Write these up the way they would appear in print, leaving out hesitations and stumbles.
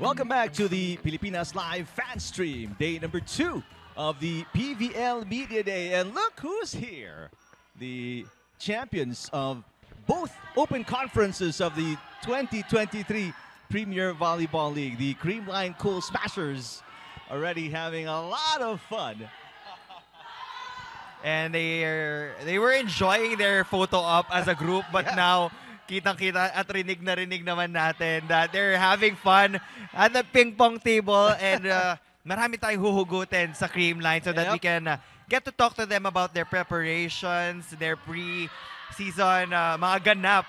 Welcome back to the Pilipinas Live fan stream, day number 2 of the PVL Media Day. And look who's here. The champions of both open conferences of the 2023 Premier Volleyball League, the Creamline Cool Smashers, already having a lot of fun. And they were enjoying their photo op as a group, but now kitang-kita at rinig na rinig naman natin that they're having fun at the ping pong table, and marami tayong huhugutin sa Creamline so that we can get to talk to them about their preparations, their pre-season mga ganap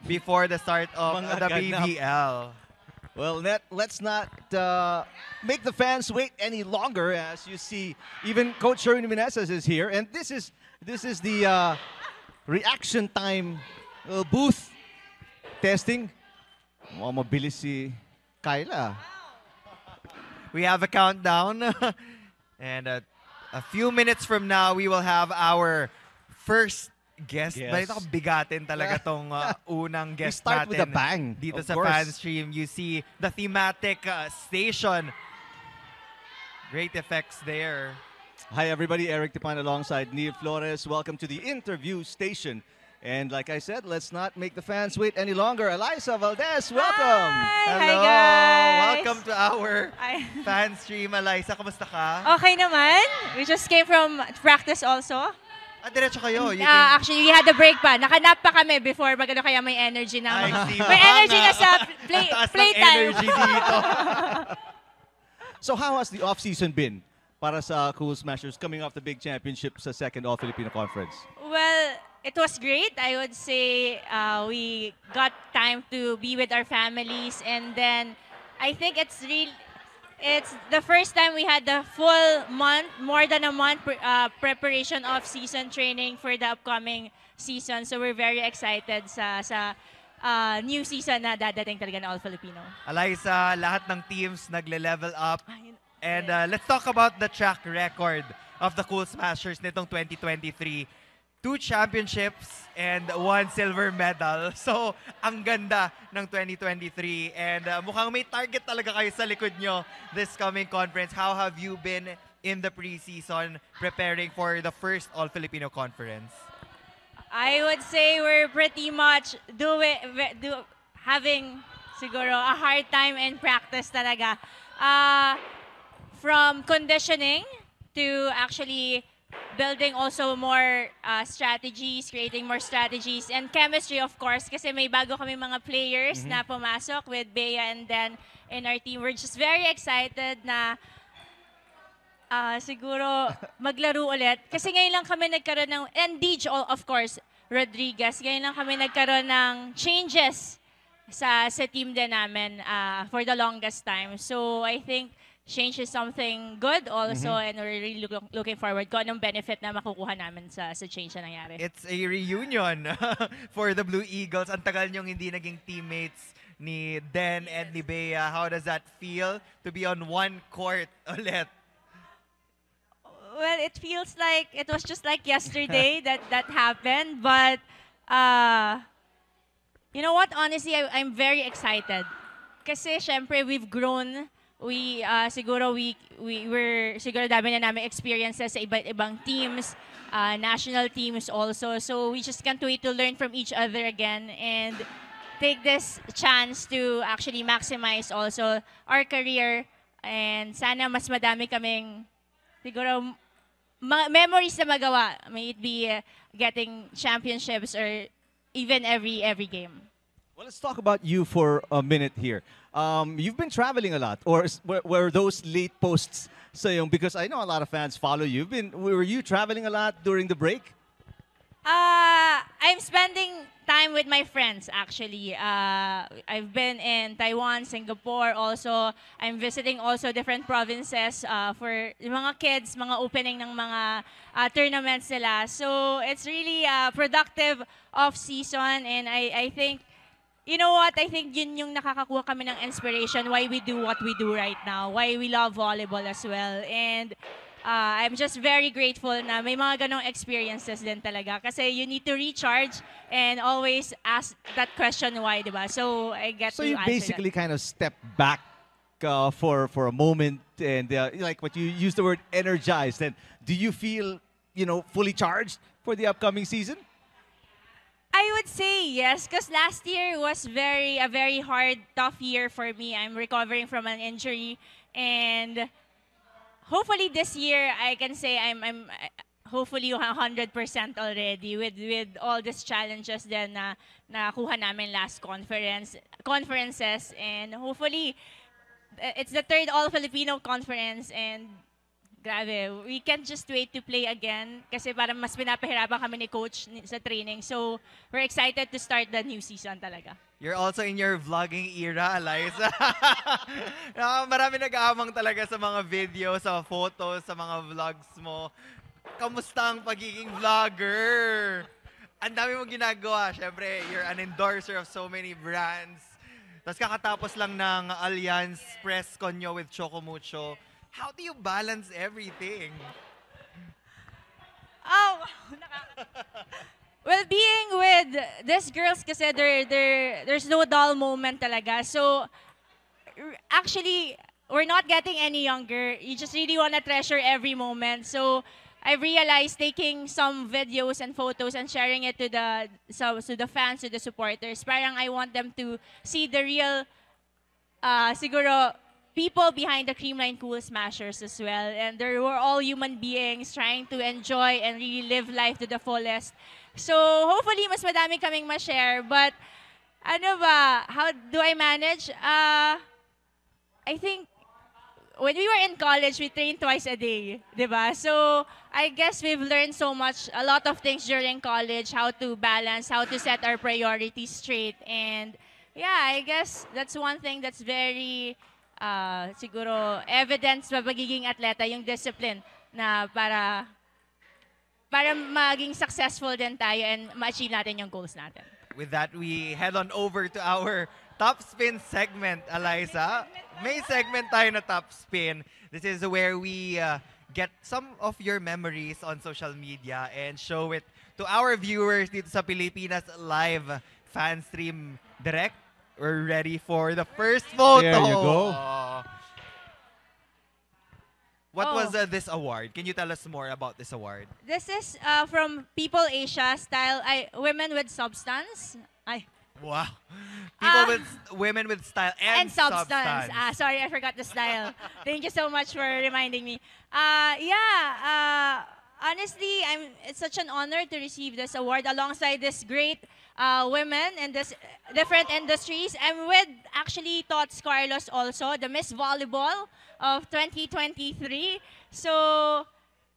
before the start of the PVL. Well, let's not make the fans wait any longer. As you see, even Coach Sherwin Meneses is here, and this is the reaction time booth testing. Mabilis si Kyla. We have a countdown, and a few minutes from now, we will have our first guest. Balita ko bigatin talaga tong unang guest we start natin. with a bang. Dito of sa course. fan stream, you see the thematic station. Great effects there. Hi everybody, Eric Tipan alongside Neil Flores. Welcome to the interview station. And like I said, let's not make the fans wait any longer. Eliza Valdez, welcome. Hello. Hi guys. Welcome to our fan stream. Eliza, kamusta ka? Okay naman. We just came from practice also. Diretso kayo. Actually, we had a break pa. Nakanap pa kami before magano kaya may energy na. May energy na sa playtime. Energy dito. So how has the off-season been para sa Cool Smashers coming off the big championship sa second All-Filipino Conference? Well, it was great. I would say we got time to be with our families, and then I think it's the first time we had the full month, more than a month preparation of season training for the upcoming season. So we're very excited sa new season na dadating talaga na All-Filipino. Eliza, lahat ng teams nagle-level up. And let's talk about the track record of the Cool Smashers nitong 2023. 2 championships and 1 silver medal. So, ang ganda ng 2023. And mukhang may target talaga kayo sa likod nyo this coming conference. How have you been in the preseason preparing for the first All-Filipino Conference? I would say we're pretty much having siguro a hard time in practice talaga. From conditioning to actually building also more strategies, creating more strategies, and chemistry, of course, kasi may bago kami mga players na pumasok with Bea, and then in our team, we're just very excited na siguro maglaro ulit. Kasi ngayon lang kami nagkaroon ng, and Deej, of course, Rodriguez, ngayon lang kami nagkaroon ng changes sa team din namin for the longest time. So I think change is something good also, and we're really looking forward kung anong benefit na makukuha namin sa change na nangyari. It's a reunion for the Blue Eagles. Ang tagal niyong hindi naging teammates ni Den and ni Bea. How does that feel to be on one court ulit? Well, it feels like it was just like yesterday that happened, but you know what? Honestly, I'm very excited. Kasi syempre we've grown. Siguro dami na namin experiences sa iba't ibang teams, national teams also. So we just can't wait to learn from each other again and take this chance to actually maximize also our career, and sana mas madami kaming siguro memories na magawa. May it be getting championships or even every game. Well, let's talk about you for a minute here. You've been traveling a lot, or were those late posts saying, because I know a lot of fans follow you. Were you traveling a lot during the break? I'm spending time with my friends, actually. I've been in Taiwan, Singapore also. I'm visiting also different provinces for yung mga kids, mga opening ng mga tournaments nila. So it's really a productive off-season, and I think, you know what, I think yun yung nakakakuha kami ng inspiration why we do what we do right now, why we love volleyball as well. And I'm just very grateful na may mga ganong experiences din talaga. Kasi you need to recharge and always ask that question why, di ba? So I get So to you answer basically kind of step back for a moment, and like what you used the word energized. And do you feel fully charged for the upcoming season? I would say yes, because last year was a very hard, tough year for me. I'm recovering from an injury, and hopefully this year I can say I'm hopefully 100% already with all these challenges then na nakuha namin last conferences, and hopefully it's the third All Filipino conference, and grabe, we can't just wait to play again kasi parang mas pinapahirapan kami ni coach sa training. So, we're excited to start the new season talaga. You're also in your vlogging era, Eliza. Marami nag-aamang talaga sa mga videos, sa photos, sa mga vlogs mo. Kamusta ang pagiging vlogger? Ang dami mong ginagawa. Siyempre, you're an endorser of so many brands. Tapos kakatapos lang ng Allianz press con nyo with Chocomucho. How do you balance everything? Oh, well, being with these girls kasi there's no dull moment talaga. So, actually, we're not getting any younger. You just really want to treasure every moment. So, I realized taking some videos and photos and sharing it to the fans, to the supporters. Parang I want them to see the real, siguro, people behind the Creamline Cool Smashers as well. And they were all human beings trying to enjoy and really live life to the fullest. So, hopefully, mas madami kaming ma-share. But, ano ba, how do I manage? I think, when we were in college, we trained twice a day, diba? So, I guess we've learned so much, a lot of things during college, how to balance, how to set our priorities straight. And, yeah, I guess that's one thing that's very, siguro, evidence sa pagiging atleta, yung discipline na para maging successful din tayo and ma-achieve natin yung goals natin. With that, we head on over to our Top Spin segment, Eliza. May segment tayo na Top Spin. This is where we get some of your memories on social media and show it to our viewers dito sa Pilipinas Live fan stream direct. We're ready for the first photo. There you go. What was this award? Can you tell us more about this award? This is from People Asia style, Women with Substance. Wow. Women with style and substance. Sorry, I forgot the style. Thank you so much for reminding me. Honestly, it's such an honor to receive this award alongside this great women in this different industries. I'm with actually Tots Carlos also, the Miss Volleyball of 2023. So,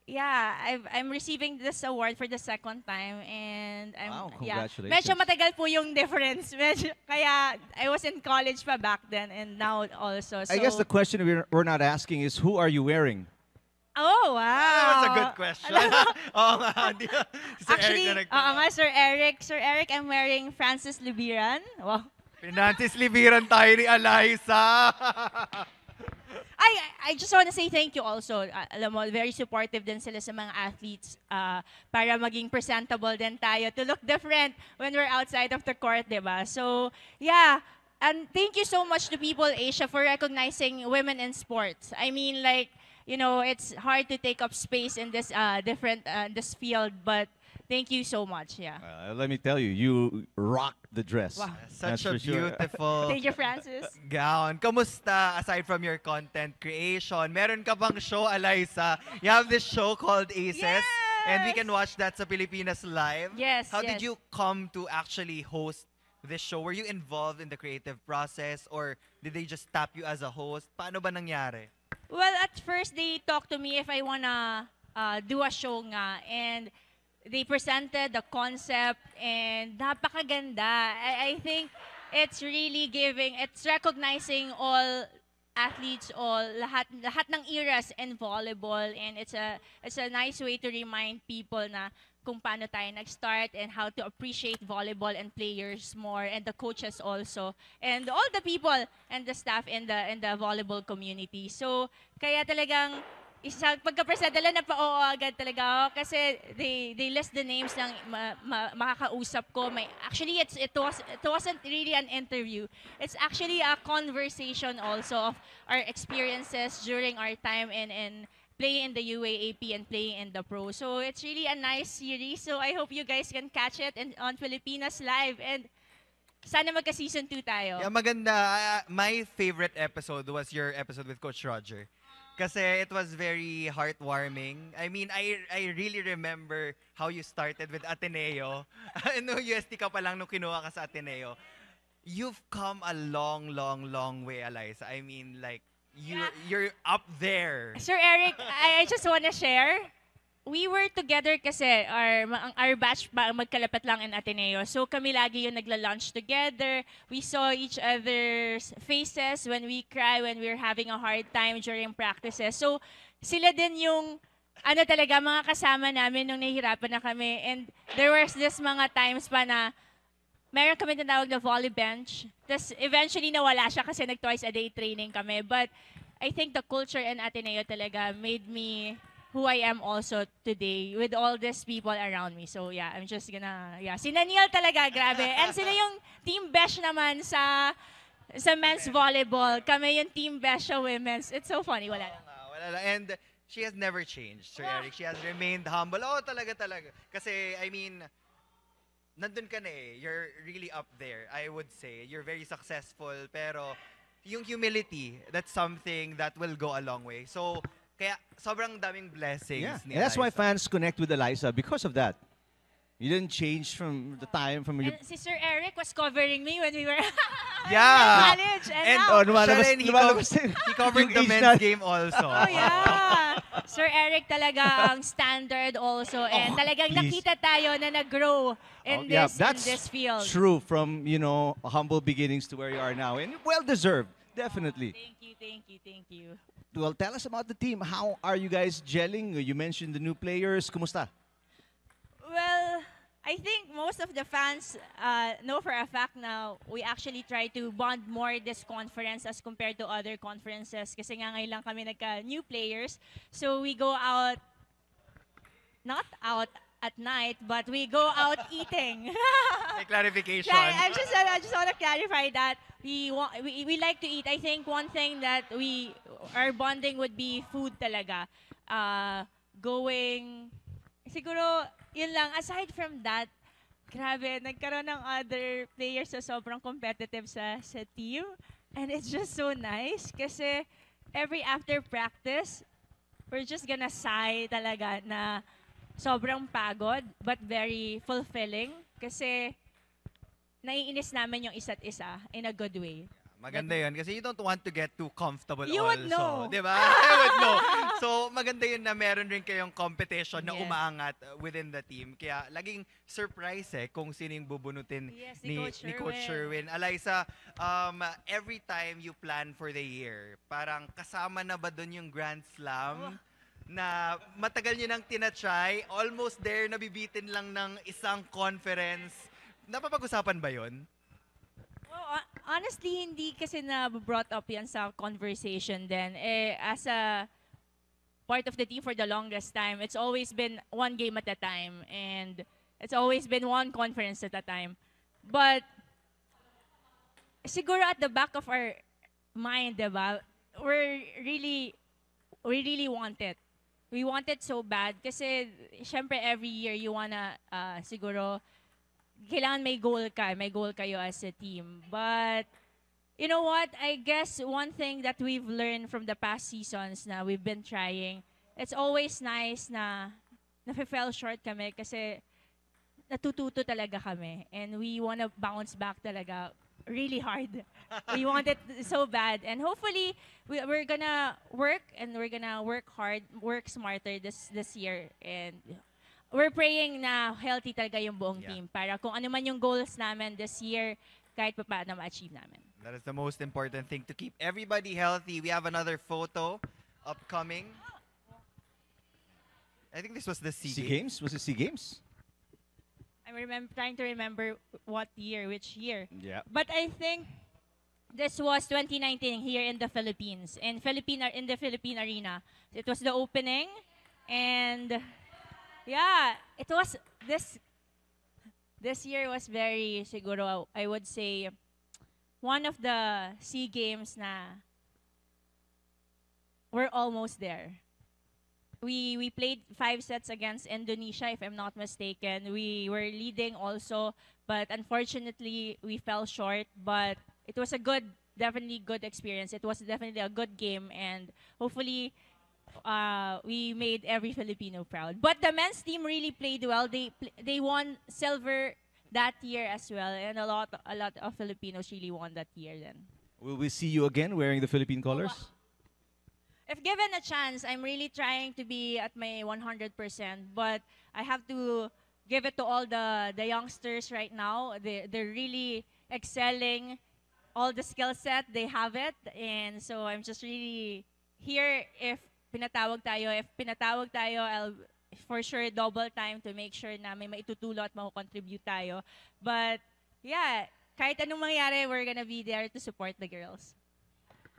yeah, I'm receiving this award for the second time, and Wow, congratulations. medyo matagal po yung difference. Kaya I was in college pa back then and now also. So, I guess the question we're not asking is, who are you wearing? Oh, wow. That was a good question. Oo nga. Actually, Sir Eric, I'm wearing Francis Lubiran. Wow. Francis Libiran tayo ni Eliza. I just want to say thank you also. Alam mo, very supportive din sila sa mga athletes para maging presentable din tayo to look different when we're outside of the court, diba? So, yeah. And thank you so much to People Asia for recognizing women in sports. I mean, like, you know, it's hard to take up space in this this field, but thank you so much. Yeah. Let me tell you, you rock the dress. Wow. Such That's a for sure. beautiful Thank you, Francis. gown. Kamusta, aside from your content creation? Meron ka bang show, Eliza? You have this show called Aces. And we can watch that sa Pilipinas Live. Yes, How did yes. you come to actually host this show? Were you involved in the creative process or did they just tap you as a host? Paano ba nangyari? Well, at first they talked to me if I wanna do a show nga, and they presented the concept and napakaganda. I think it's really it's recognizing all athletes, lahat ng eras in volleyball, and it's a nice way to remind people na kung paano tayo nag-start and how to appreciate volleyball and players more, and the coaches also, and all the people and the staff in the volleyball community. So, kaya talagang pagka-present nila, napa-oo agad talaga ako kasi they list the names ng makakausap ko. Actually, it wasn't really an interview. It's actually a conversation also of our experiences during our time in playing in the UAAP and playing in the Pro. So it's really a nice series. So I hope you guys can catch it on Filipinas Live. And sana magka-season 2 tayo. Yeah, maganda. My favorite episode was your episode with Coach Roger. Kasi it was very heartwarming. I mean, I really remember how you started with Ateneo. No, UST ka pa lang nung kinuha ka sa Ateneo. You've come a long, long, long way, Eliza. I mean, like, you're up there. Sir Eric, I just wanna share. We were together kasi our batch magkalapat lang in Ateneo. So kami lagi yung nagla-lunch together. We saw each other's faces when we cry, when we were having a hard time during practices. So sila din yung talaga mga kasama namin nung nahihirapan na kami. And there was this mga times pa na meron kami tinawag na volley bench. Tapos eventually nawala siya kasi nag-twice a day training kami. But I think the culture in Ateneo talaga made me who I am also today with all these people around me. So yeah, I'm just gonna, si Naniel talaga, grabe. And sila yung team best naman sa men's volleyball. Kami yung team best sa women's. It's so funny, wala lang. Wala lang. And she has never changed, Sir Eric. She has remained humble. Oh, talaga. Kasi, I mean, nandun ka na eh. You're really up there, I would say. You're very successful, pero yung humility, that's something that will go a long way. So, kaya sobrang daming blessings ni And that's why Eliza. fans connect with Eliza because of that. You didn't change from the time from your... And si Sir Eric was covering me when we were Yeah. in college. And now, lumalabas- lumalabas din. he covered Yung the age men's na- game also. oh yeah. Sir Eric talaga ang standard also. And talagang please. nakita tayo na nag-grow in that's this field. true from, humble beginnings to where you are now. And well-deserved, definitely. Thank you. Well, tell us about the team. How are you guys gelling? You mentioned the new players. Kumusta? Well, I think most of the fans know for a fact now we actually try to bond more this conference as compared to other conferences kasi nga ngayon lang kami nagka-new players. So we go out, not out at night, but we go out eating. May clarification. I just want to clarify that we like to eat. I think one thing that our bonding would be food talaga. Siguro yun lang. Aside from that, grabe, nagkaroon ng other players na sobrang competitive sa team. And it's just so nice kasi every after practice, we're just gonna sigh talaga na sobrang pagod but very fulfilling kasi naiinis namin yung isa't isa in a good way. Maganda yun kasi you don't want to get too comfortable You also. would know. Di ba? I would know. So, maganda yun na meron rin kayong competition na Yes. umaangat within the team. Kaya, laging surprise kung sino yung bubunutin Yes, ni ni Coach Sherwin. Eliza, every time you plan for the year, parang kasama na ba dun yung Grand Slam? Na matagal nyo nang tinatry, almost there, nabibitin lang ng isang conference. Napapag-usapan ba yun? Well, honestly, hindi kasi na-brought up yan sa conversation then. As a part of the team for the longest time, it's always been one game at a time. And it's always been one conference at a time. But, siguro at the back of our mind, diba, we really want it. We want it so bad kasi, syempre, every year you wanna, siguro, kailangan may goal kayo as a team. But, you know what? I guess one thing that we've learned from the past seasons na we've been trying, it's always nice na nafe-fell short kami kasi natututo talaga kami. And we wanna bounce back talaga really hard. We want it so bad. And hopefully, we're gonna work and we're gonna work hard, work smarter this year. And we're praying na healthy talaga yung buong team para kung ano man yung goals namin this year, kahit pa paano ma-achieve namin. That is the most important thing, to keep everybody healthy. We have another photo upcoming. I think this was the SEA Games. Was it SEA Games? I'm trying to remember which year. Yeah. But I think This was 2019 here in the Philippines, in the Philippine Arena. It was the opening, and yeah, it was this year was very siguro I would say one of the SEA Games na we're almost there. We played 5 sets against Indonesia, if I'm not mistaken. We were leading also, but unfortunately we fell short. But it was a definitely good experience. It was definitely a good game, and hopefully we made every Filipino proud. But the men's team really played well. They won silver that year as well, and a lot of Filipinos really won that year. Then, Will we see you again wearing the Philippine colors? if given a chance, I'm really trying to be at my 100%. But I have to give it to all the youngsters right now. They're really excelling. All the skill set, they have it. And so I'm just really here if pinatawag tayo, I'll for sure double time to make sure na may maitutulo at mako-contribute tayo. But yeah, kahit anong mangyari, we're gonna be there to support the girls.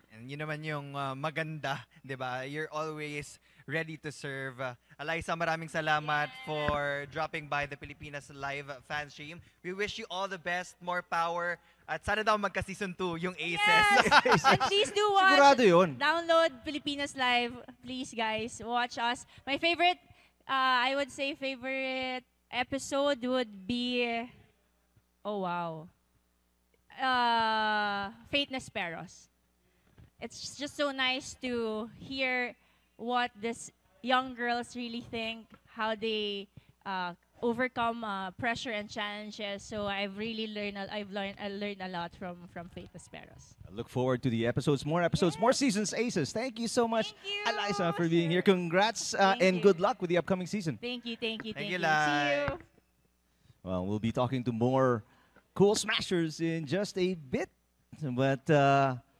And yun naman yung maganda, di ba? You're always ready to serve. Eliza, maraming salamat for dropping by the Pilipinas Live fan stream. We wish you all the best, more power, at sana daw magka-season 2 yung Aces. Yes! And please do watch. Sigurado yun. Download Pilipinas Live. Please, guys, watch us. My favorite, I would say favorite episode would be, oh wow, Fate Nesperos. It's just so nice to hear what these young girls really think, how they overcome pressure and challenges. So I've really learned. I learned a lot from Fate Nesperos. I look forward to the episodes, more seasons, Aces. Thank you so much, Thank you. Eliza, for being here. Congrats Thank and you. good luck with the upcoming season. Thank you. Thank you, See Lai. you. Well, we'll be talking to more cool smashers in just a bit, but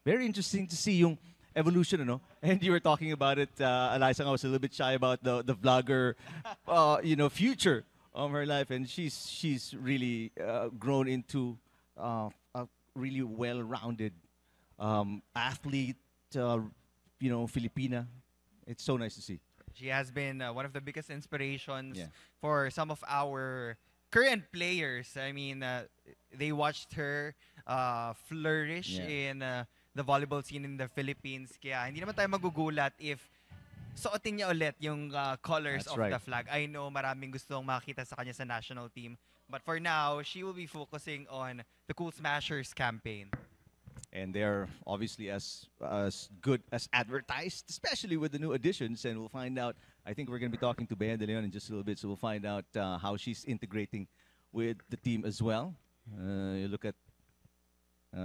very interesting to see yung evolution, no? And you were talking about it, Eliza. I was a little bit shy about the vlogger, future of her life, and she's really grown into a really well-rounded athlete, Filipina. It's so nice to see. She has been one of the biggest inspirations Yeah. for some of our current players. I mean, they watched her flourish Yeah. in the volleyball scene in the Philippines. Kaya hindi naman tayo magugulat if suotin niya ulit yung colors That's of right. the flag. I know maraming gustong makita sa kanya sa national team. But for now, she will be focusing on the Cool Smashers campaign. And they're obviously as good as advertised, especially with the new additions. And we'll find out. I think we're going to be talking to Bea De Leon in just a little bit, so we'll find out how she's integrating with the team as well. You look at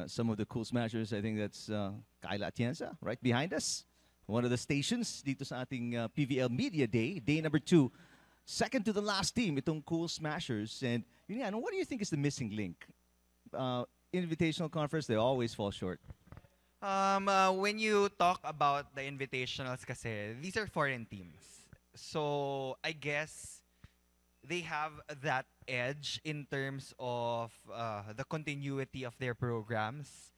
some of the Cool Smashers. I think that's Kyla Atienza right behind us. One of the stations dito sa ating PVL Media Day, day number 2. Second to the last team, itong Cool Smashers. And yun nga, what do you think is the missing link? Invitational conference, they always fall short. When you talk about the invitationals kasi, these are foreign teams. So, I guess they have that edge in terms of the continuity of their programs.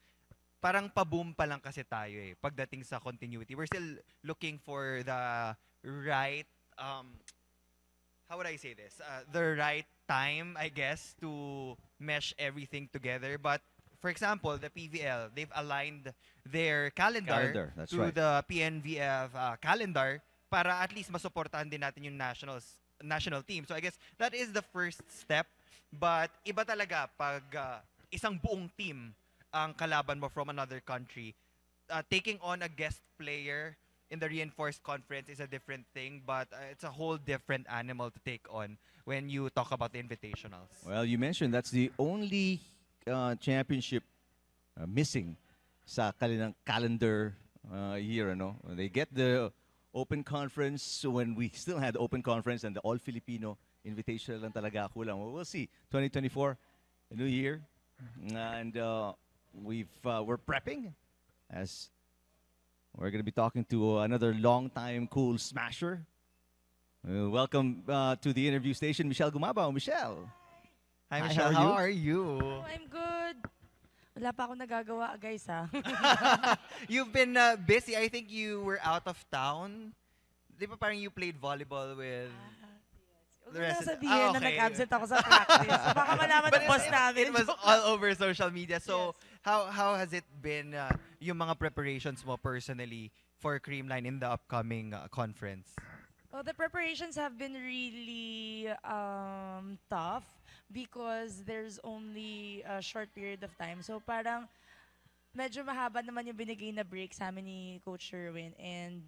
Parang pa-boom pa lang kasi tayo pagdating sa continuity. We're still looking for the right, how would I say this? The right time, I guess, to mesh everything together. But for example, the PVL, they've aligned their calendar That's to right. the PNVF calendar para at least masuportahan din natin yung national team. So I guess that is the first step. But iba talaga pag isang buong team ang kalaban mo from another country. Taking on a guest player in the reinforced conference is a different thing, but it's a whole different animal to take on when you talk about the invitationals. Well, you mentioned that's the only championship missing sa kanilang calendar year, ano? They get the open conference when we still had the open conference and the all-Filipino invitational lang talaga kulang. Well, we'll see. 2024, a new year. And we're prepping as we're going to be talking to another long-time Cool Smasher. Welcome to the interview station, Michelle Gumabao. Michelle. Hi, Hi, Michelle. how How are you? Oh, I'm good. Wala pa akong nagagawa, guys, ha? You've been busy. I think you were out of town. Di ba parang you played volleyball with... Huwag The mo na rest of- sabihin Ah, na okay. nag-absent ako sa practice. Baka malaman ng boss namin. It was all over social media. So, Yes. how has it been yung mga preparations mo personally for Creamline in the upcoming conference? Well, the preparations have been really tough because there's only a short period of time. So parang medyo mahaba naman yung binigay na break sa amin ni Coach Sherwin. And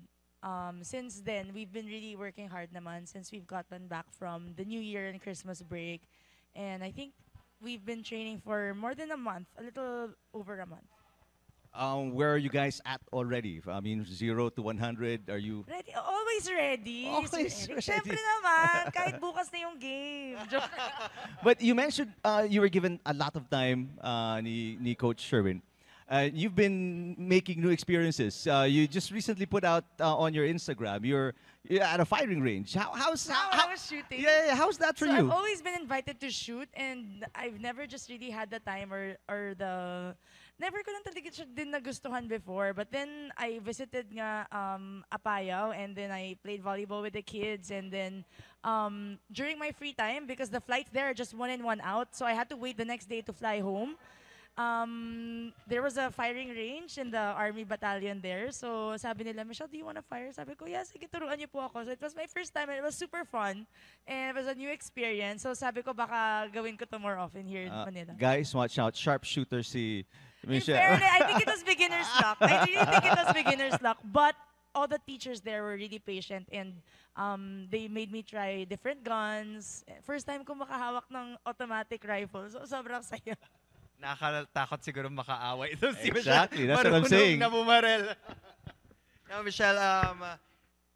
since then, we've been really working hard naman since we've gotten back from the New Year and Christmas break. And I think we've been training for more than a month, a little over a month. Where are you guys at already? I mean, 0 to 100. Are you? Ready? Always ready. Always Sir Eric. ready. Siyempre naman, kahit bukas na yung game. Joke. But you mentioned you were given a lot of time ni Coach Sherwin. You've been making new experiences. You just recently put out on your Instagram you're at a firing range. How's I was shooting. Yeah, how's that for So you? I've always been invited to shoot and I've never just really had the time or the never ko lang talaga siya din nagustuhan before. But then I visited nga Apayao and then I played volleyball with the kids and then during my free time because the flights there are just 1 in 1 out, so I had to wait the next day to fly home. There was a firing range in the army battalion there. So sabi nila, Michelle, do you want to fire? Sabi ko, yes, sige, turuan niyo po ako. So it was my first time and it was super fun. And it was a new experience. So sabi ko, baka gawin ko to more often here in Manila. Guys, watch out. Sharpshooter si In Michelle. fairness, I think it was beginner's luck. I really think it was beginner's luck. But all the teachers there were really patient and they made me try different guns. First time ko makahawak ng automatic rifle. So sobrang saya. Nakakatakot siguro makaaway ito si Exactly, Michelle. that's what I'm Marunong saying. na bumarel. Now, Michelle,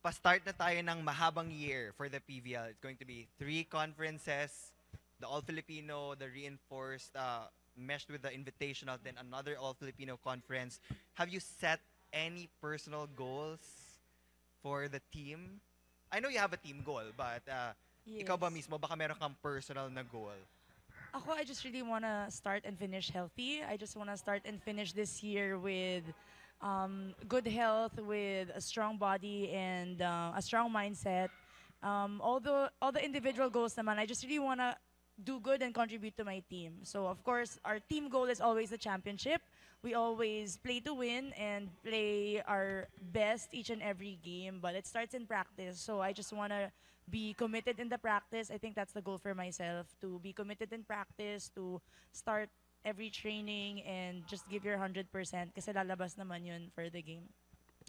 pa-start na tayo ng mahabang year for the PVL. It's going to be 3 conferences, the All-Filipino, the Reinforced, meshed with the Invitational, then another All-Filipino conference. Have you set any personal goals for the team? I know you have a team goal, but ikaw ba mismo, baka meron kang personal na goal? Ako, I just really want to start and finish healthy. I just want to start and finish this year with good health, with a strong body and a strong mindset. All the individual goals naman, I just really want to do good and contribute to my team. So of course, our team goal is always the championship. We always play to win and play our best each and every game, but it starts in practice. So I just want to be committed in the practice. I think that's the goal for myself, to be committed in practice, to start every training and just give your 100% kasi lalabas naman yun for the game.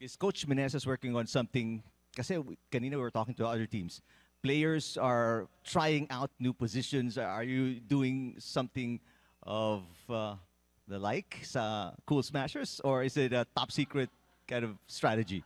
Is Coach Meneses working on something? Kasi kanina we were talking to other teams. Players are trying out new positions. Are you doing something of the like sa Cool Smashers? Or is it a top secret kind of strategy?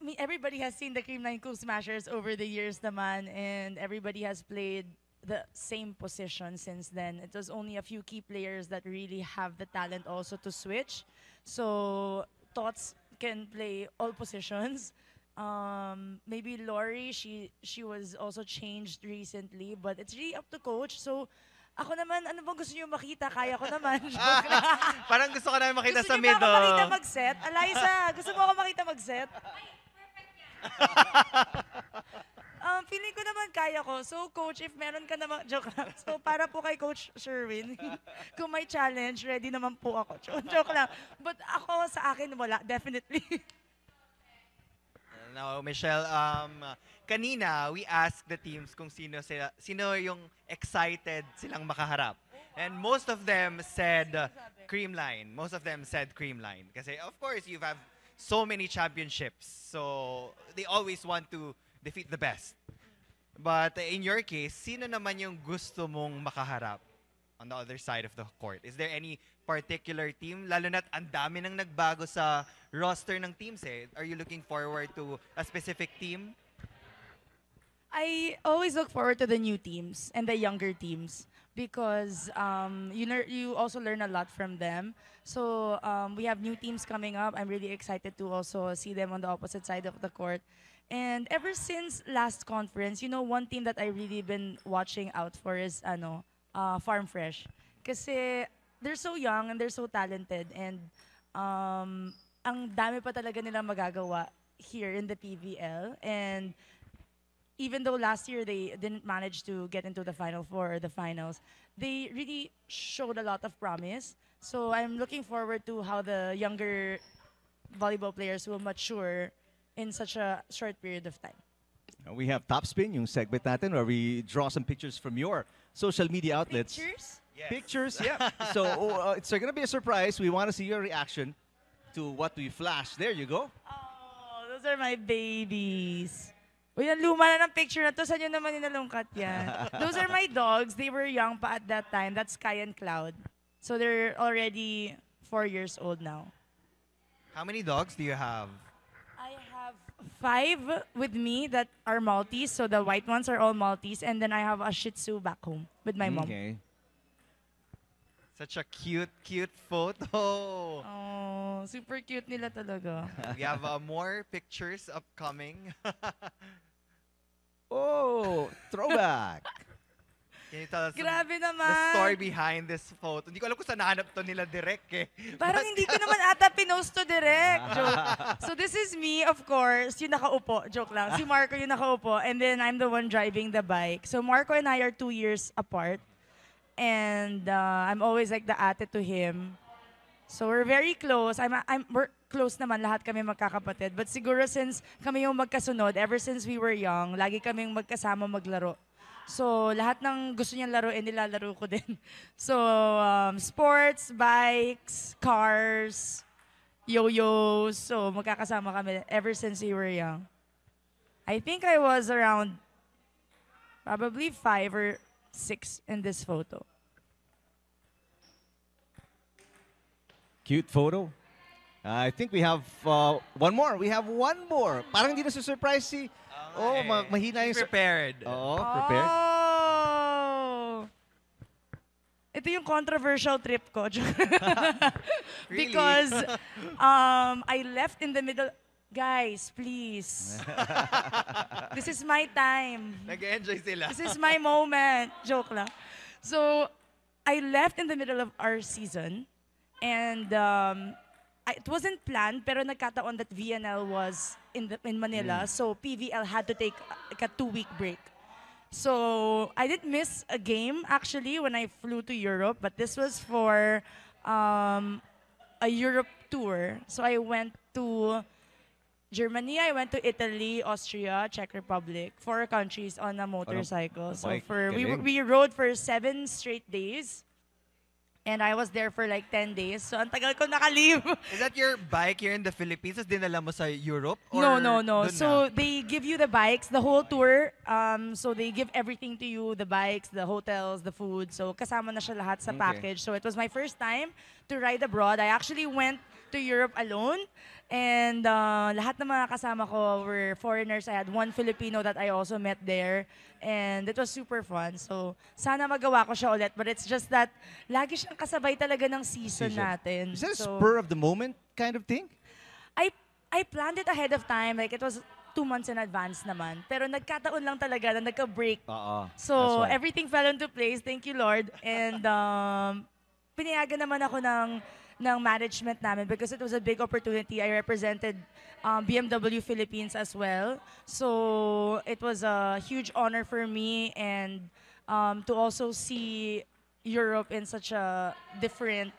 I mean, everybody has seen the Creamline Cool Smashers over the years naman, and everybody has played the same position since then. It was only a few key players that really have the talent also to switch. So, Tots can play all positions. Maybe Lori, she was also changed recently, but it's really up to coach. So, ako naman, ano bang gusto niyo makita? Kaya ko naman. Joke lang. Parang gusto ko namin makita Gusto sa niyo ba ako makita middle. mag-set? Eliza, gusto mo ako makita mag-set? Feeling ko naman kaya ko. So, coach, if meron ka naman, joke lang. So, para po kay Coach Sherwin, kung may challenge, ready naman po ako. Joke lang. But ako, sa akin, wala. Definitely. Now, Michelle, kanina, we asked the teams kung sino yung excited silang makaharap. And most of them said Creamline. Most of them said Creamline. Kasi, of course, you have so many championships. So, they always want to defeat the best. But in your case, sino naman yung gusto mong makaharap on the other side of the court? Is there any particular team? Lalo na't ang dami nang nagbago sa roster ng teams eh. Are you looking forward to a specific team? I always look forward to the new teams and the younger teams because you also learn a lot from them. So we have new teams coming up. I'm really excited to also see them on the opposite side of the court. And ever since last conference, one team that I really been watching out for is Farm Fresh. Kasi they're so young and they're so talented and ang dami pa talaga nilang magagawa here in the PVL. And even though last year they didn't manage to get into the Final Four or the finals, they really showed a lot of promise. So I'm looking forward to how the younger volleyball players will mature in such a short period of time. We have Topspin, yung segment natin where we draw some pictures from your social media outlets. Pictures? Yes. Pictures, yeah. So it's going to be a surprise. We want to see your reaction to what we flash. There you go. Oh, those are my babies. Uy, ang luma na ng picture na to. Saan nyo naman ninalungkat yan? Those are my dogs. They were young pa at that time. That's Sky and Cloud. So they're already 4 years old now. How many dogs do you have? I have 5 with me that are Maltese. So the white ones are all Maltese. And then I have a Shih Tzu back home with my mom. Okay. Such a cute photo. Oh, super cute nila talaga. We have more pictures upcoming. Oh, throwback. Can you tell us Grabe the naman. story behind this photo? Hindi ko alam kung saan nahanap to nila direct eh. Parang hindi ko naman ata pinost to direct. Joke. So this is me, of course, yung nakaupo. Joke lang. Si Marco yung nakaupo. And then I'm the one driving the bike. So Marco and I are 2 years apart. And I'm always like the ate to him. So we're very close. We're close naman, lahat kami magkakapatid. But siguro since kami yung magkasunod, ever since we were young, lagi kaming magkasama maglaro. So lahat ng gusto niyang laruin, nilalaro ko din. So sports, bikes, cars, yo-yos. So magkakasama kami ever since we were young. I think I was around probably 5 or 6 in this photo. Cute photo. I think we have one more. We have one more. Parang hindi na surprise si... Oh, mahina yung... Prepared. Oh, prepared. Oh! Ito yung controversial trip ko. Really? Because I left in the middle. Guys, please. This is my time. Nag-enjoy sila. This is my moment. Joke lang. So, I left in the middle of our season. And it wasn't planned, pero nagkataon that VNL was in Manila. So, PVL had to take like a 2-week break. So, I didn't miss a game, actually, when I flew to Europe. But this was for a Europe tour. So, I went to Germany, I went to Italy, Austria, Czech Republic, 4 countries on a motorcycle. So bike, we rode for 7 straight days. And I was there for like 10 days. So ang tagal ko nakalive. Is that your bike here in the Philippines? Tapos dinala mo sa Europe? Or No. dun So na? they give you the bikes, the whole tour. So they give everything to you, the bikes, the hotels, the food. So kasama na siya lahat sa package. So it was my first time to ride abroad. I actually went to Europe alone. And lahat ng mga kasama ko were foreigners. I had one Filipino that I also met there. And it was super fun. So sana magawa ko siya ulit. But it's just that lagi siyang kasabay talaga ng season natin. Is that a So, spur of the moment kind of thing? I planned it ahead of time. Like, it was 2 months in advance naman. Pero nagkataon lang talaga na nagka-break. So, everything fell into place. Thank you, Lord. And pinayagan naman ako ng management namin because it was a big opportunity. I represented BMW Philippines as well. So, it was a huge honor for me and to also see Europe in such a different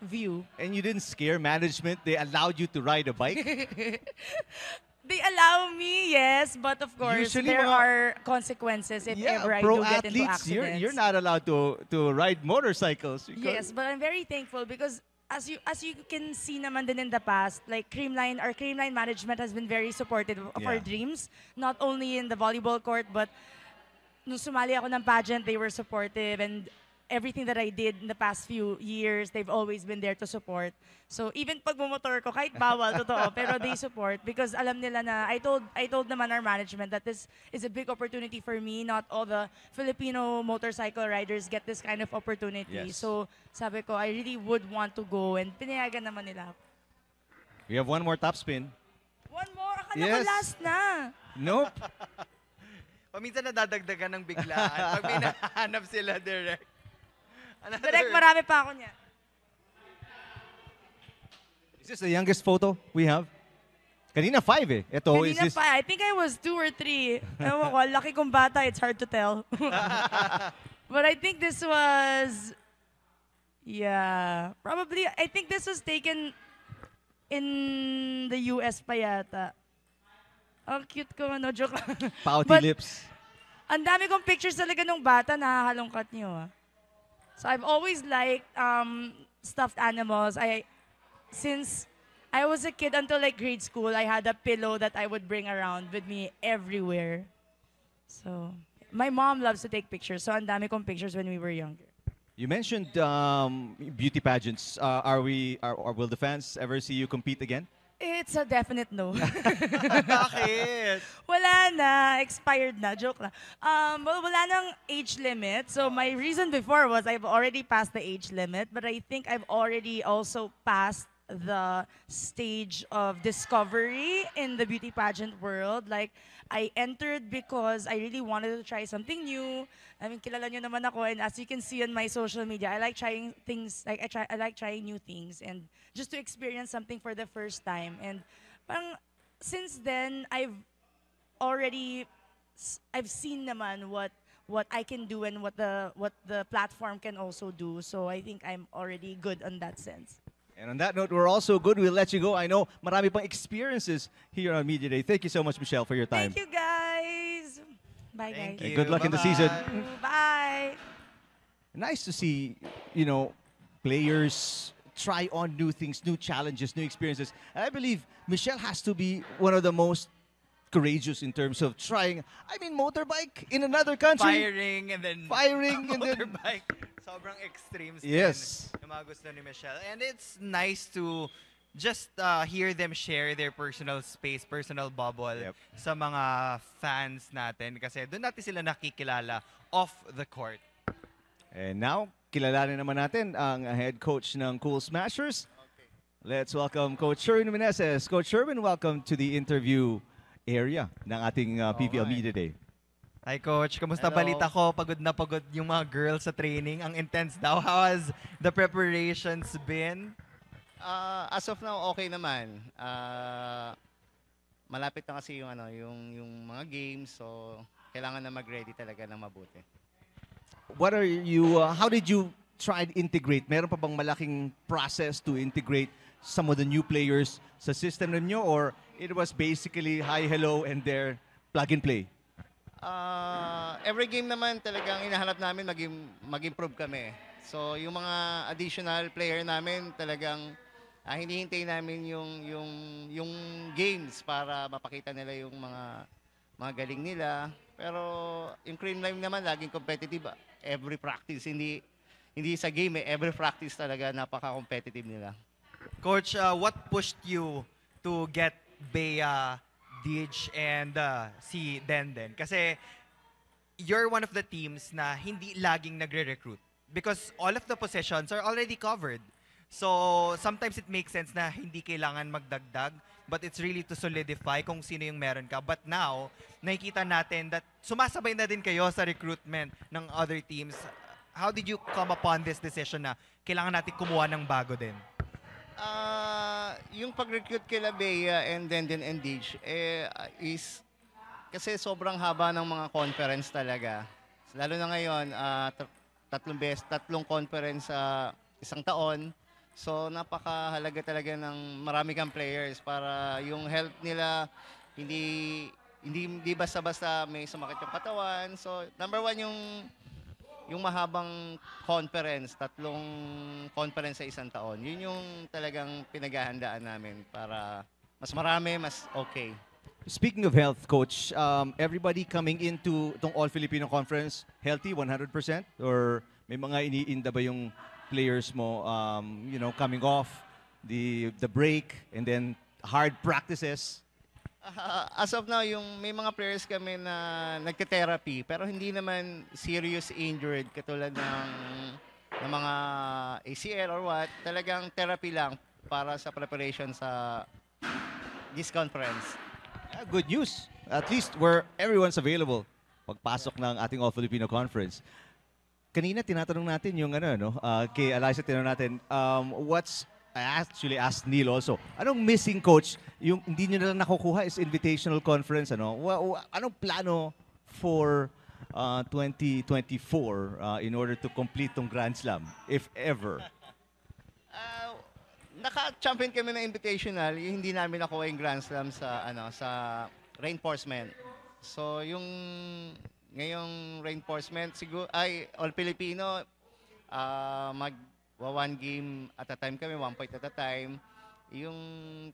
view. And you didn't scare management? They allowed you to ride a bike? They allow me, yes, but of course, Usually there mga- are consequences if ever I pro do get into athletes, accidents. you're not allowed to ride motorcycles. Yes, but I'm very thankful because as you can see naman din in the past, like our Creamline management has been very supportive of our Yeah. dreams, not only in the volleyball court, but nung sumali ako ng pageant, they were supportive and everything that I did in the past few years, they've always been there to support. So even pag bumotor ko, kahit bawal, totoo, pero they support because alam nila na, I told naman our management that this is a big opportunity for me. Not all the Filipino motorcycle riders get this kind of opportunity. Yes. So sabi ko, I really would want to go and pinayagan naman nila ako. We have one more top spin. One more, akala ko Yes. last na. Nope. Paminsan nadadagdagan ng biglaan. Pag may nahanap sila direct. Direct, marami pa ako niya. Is this the youngest photo we have? Kanina 5 eh. Ito, is Kanina this... pa, I think I was 2 or 3. Ewan ko, laki kong bata, it's hard to tell. But I think this was, yeah, probably, I think this was taken in the US pa yata. Ang cute ko, ano, joke lang. Pouty But lips. ang dami kong pictures talaga nung bata, nakakalungkat niyo. So I've always liked stuffed animals. Since I was a kid until like grade school, I had a pillow that I would bring around with me everywhere. So my mom loves to take pictures. So ang dami kong pictures when we were younger. You mentioned beauty pageants. Will the fans ever see you compete again? It's a definite no. Bakit? Wala na, expired na, joke lang. Well, wala nang age limit. So my reason before was I've already passed the age limit, but I think I've already also passed the stage of discovery in the beauty pageant world. Like, I entered because I really wanted to try something new. I mean, kilala nyo naman ako, and as you can see on my social media, I like trying things, like I like trying new things, and just to experience something for the first time. And parang, since then, I've seen naman what I can do and what the platform can also do. So I think I'm already good on that sense. And on that note, we're also good. We'll let you go. I know marami pang experiences here on Media Day. Thank you so much, Michelle, for your time. Thank you, guys. Bye, Thank guys. you. Good luck in the Bye-bye. season. Bye. Nice to see, players try on new things, new challenges, new experiences. And I believe Michelle has to be one of the most courageous in terms of trying, motorbike in another country. Firing and then motorbike. Sobrang extremes Yes. din yung mga gusto ni Michelle. And it's nice to just hear them share their personal space, personal bubble Yep. sa mga fans natin. Kasi doon natin sila nakikilala off the court. And now, kilalanin naman natin ang head coach ng Cool Smashers. Let's welcome Coach Sherwin Meneses. Coach Sherwin, welcome to the interview area ng ating PVL Okay. Media Day. Hi, Coach. Kamusta Hello. balita ko? Pagod na pagod yung mga girls sa training. Ang intense daw. How has the preparations been? As of now, okay naman. Malapit na kasi yung mga games, so kailangan na mag-ready talaga ng mabuti. What are you, how did you try to integrate? Meron pa bang malaking process to integrate some of the new players sa system ninyo, or it was basically hi, hello, and there, plug and play? Every game naman talagang hinahanap namin mag-improve kami. So yung mga additional player namin talagang hinihintay namin yung games para mapakita nila yung mga galing nila. Pero yung Cream Line naman laging competitive every practice. Hindi sa game every practice talaga napaka-competitive nila. Coach, what pushed you to get Bea, Dij, and si Denden? Kasi you're one of the teams na hindi laging nagre-recruit because all of the positions are already covered. So sometimes it makes sense na hindi kailangan magdagdag, but it's really to solidify kung sino yung meron ka. But now, nakikita natin that sumasabay na din kayo sa recruitment ng other teams. How did you come upon this decision na kailangan natin kumuha ng bago din? Yung pag-recruit kila Bea and Denden and Dij is kasi sobrang haba ng mga conference talaga. Lalo na ngayon, tatlong conference sa isang taon. So napakahalaga talaga ng marami kang players para yung health nila hindi basta-basta may sumakit yung katawan. So number one yung mahabang conference, tatlong conference sa isang taon. Yun yung talagang pinaghahandaan namin para mas marami, mas okay. Speaking of health, Coach, everybody coming into itong All-Filipino Conference, healthy 100%? Or may mga iniinda ba yung players mo, coming off the break and then hard practices? As of now, may mga players kami na nagte-therapy pero hindi naman serious injured katulad ng mga ACL or what. Talagang therapy lang para sa preparation sa this conference. Good news. At least where everyone's available pagpasok ng ating All-Filipino Conference. kanina tinatanong natin yung ano, no? Kay Eliza tinanong natin, I actually asked Neil also, anong missing, coach? Yung hindi nyo na lang nakukuha is invitational conference, ano? Anong plano for 2024 in order to complete tong Grand Slam, if ever? Naka-champion kami ng invitational, yung hindi namin nakuha yung Grand Slam sa reinforcement. So yung ngayong reinforcement siguro ay All Filipino one game at a time kami, 1 point at a time. Yung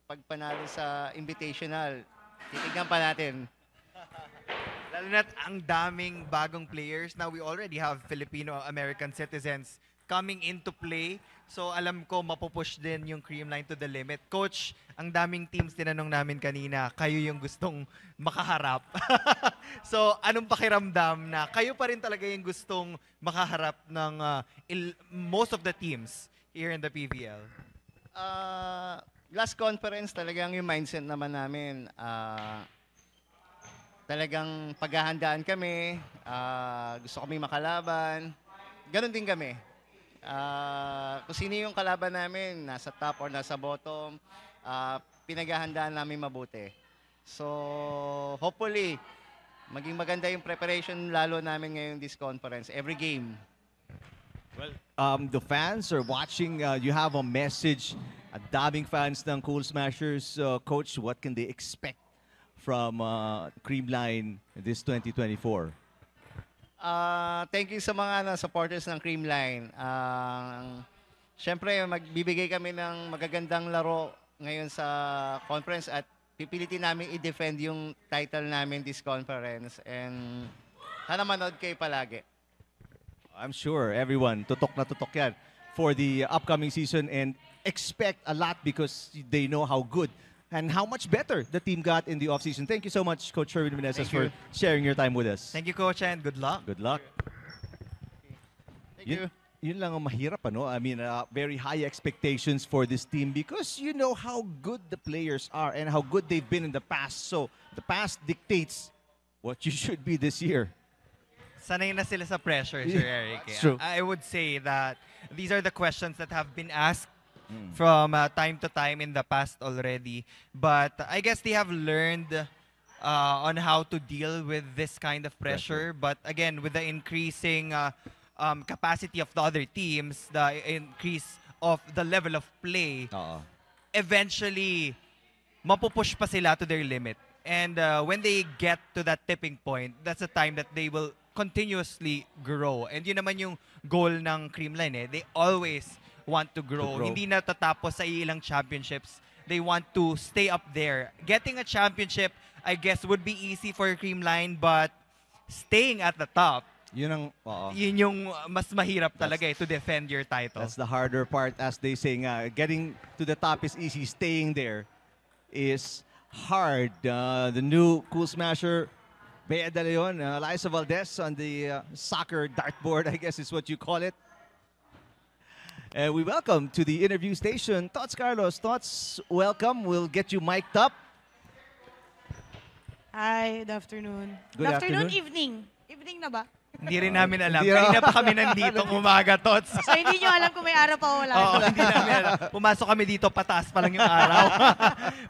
pagpanalo sa invitational, titignan pa natin. Lalo na't ang daming bagong players. Now we already have Filipino-American citizens coming into play. So alam ko mapupush din yung Creamline to the limit. Coach, ang daming teams tinanong namin kanina, kayo yung gustong makaharap. So anong pakiramdam na kayo pa rin talaga yung gustong makaharap ng most of the teams here in the PVL? Last conference talagang yung mindset naman namin. Talagang paghahandaan kami, gusto kami makalaban. Ganon din kami. Kung sino yung kalaban namin, nasa top or nasa bottom, pinaghahandaan namin mabuti. So, hopefully, maging maganda yung preparation lalo namin ngayong this conference, every game. Well, the fans are watching. You have a message. Daming fans ng Cool Smashers. Coach, what can they expect from Creamline this 2024? Thank you sa mga supporters ng Creamline. Siyempre, magbibigay kami ng magagandang laro ngayon sa conference at pipilitin namin i-defend yung title namin this conference. And sana manood kayo palagi. I'm sure everyone tutok na tutok yan for the upcoming season and expect a lot because they know how good and how much better the team got in the offseason. Thank you so much, Coach Sherwin Meneses, for sharing your time with us. Thank you, Coach, and good luck. Good luck. Thank you. Yun lang ang mahirap, ano? I mean, very high expectations for this team because you know how good the players are and how good they've been in the past. So, the past dictates what you should be this year. Sanay na sila sa pressure, Sir Eric. It's true. I would say that these are the questions that have been asked from time to time in the past already. But I guess they have learned on how to deal with this kind of pressure. But again, with the increasing capacity of the other teams, the increase of the level of play, eventually, mapupush pa sila to their limit. And when they get to that tipping point, that's the time that they will continuously grow. And yun naman yung goal ng Creamline. They always want to grow. Hindi na tatapos sa ilang championships. They want to stay up there. Getting a championship, I guess, would be easy for Creamline, but staying at the top, Yun yung mas mahirap talaga to defend your title. That's the harder part, as they say nga. Getting to the top is easy. Staying there is hard. The new Cool Smasher, Bea De Leon, Eliza Valdez on the soccer dartboard, I guess is what you call it. And we welcome to the interview station, Tots Carlos. Tots, welcome. We'll get you mic'd up. Hi, good afternoon. Good afternoon. Evening. Evening na ba? Hindi rin namin alam. Hindi Kanina pa kami nandito umaga, Tots. So hindi nyo alam kung may araw pa o wala. Oo, hindi namin alam. Pumasok kami dito, pataas pa lang yung araw.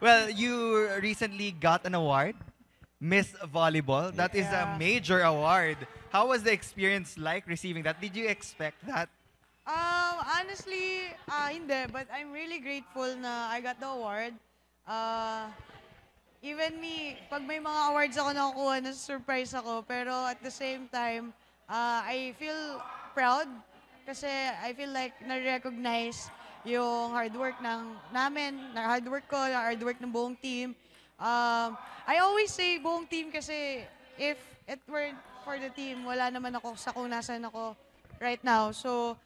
Well, you recently got an award, Miss Volleyball. That is a major award. How was the experience like receiving that? Did you expect that? Honestly, hindi. But I'm really grateful na I got the award. Even me, pag may mga awards ako nakukuha, nasa-surprise ako. Pero at the same time, I feel proud kasi I feel like na-recognize yung hard work namin, hard work ko, hard work ng buong team. I always say buong team kasi if it weren't for the team, wala naman ako sa kung nasan ako right now. So,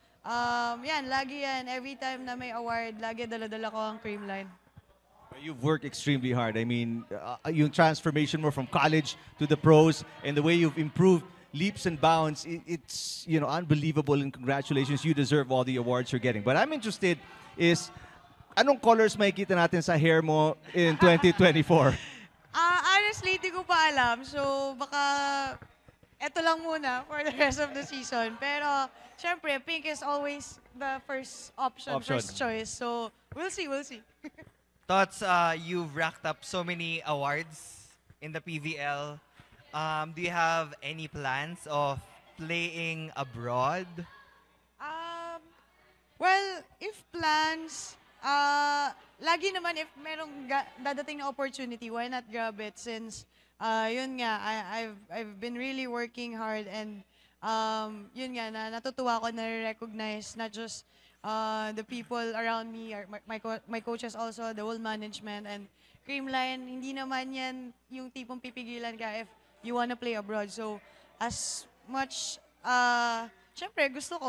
yan, lagi yan. Every time na may award, lagi dala-dala ko ang Creamline. You've worked extremely hard. I mean, yung transformation mo from college to the pros and the way you've improved leaps and bounds, it's unbelievable, and congratulations. You deserve all the awards you're getting. But I'm interested is, anong colors makikita natin sa hair mo in 2024? Honestly, di ko pa alam. So, baka eto lang muna for the rest of the season. Pero, syempre, pink is always the first option, first choice. So, we'll see, we'll see. Thoughts, you've racked up so many awards in the PVL. Do you have any plans of playing abroad? Well, if plans, lagi naman if merong dadating na opportunity, why not grab it? Since, yun nga, I've been really working hard and yun nga, natutuwa ako na recognize not just the people around me, or my coaches also, the whole management, and Creamline, hindi naman yan yung tipong pipigilan ka if you wanna play abroad. So, as much, syempre,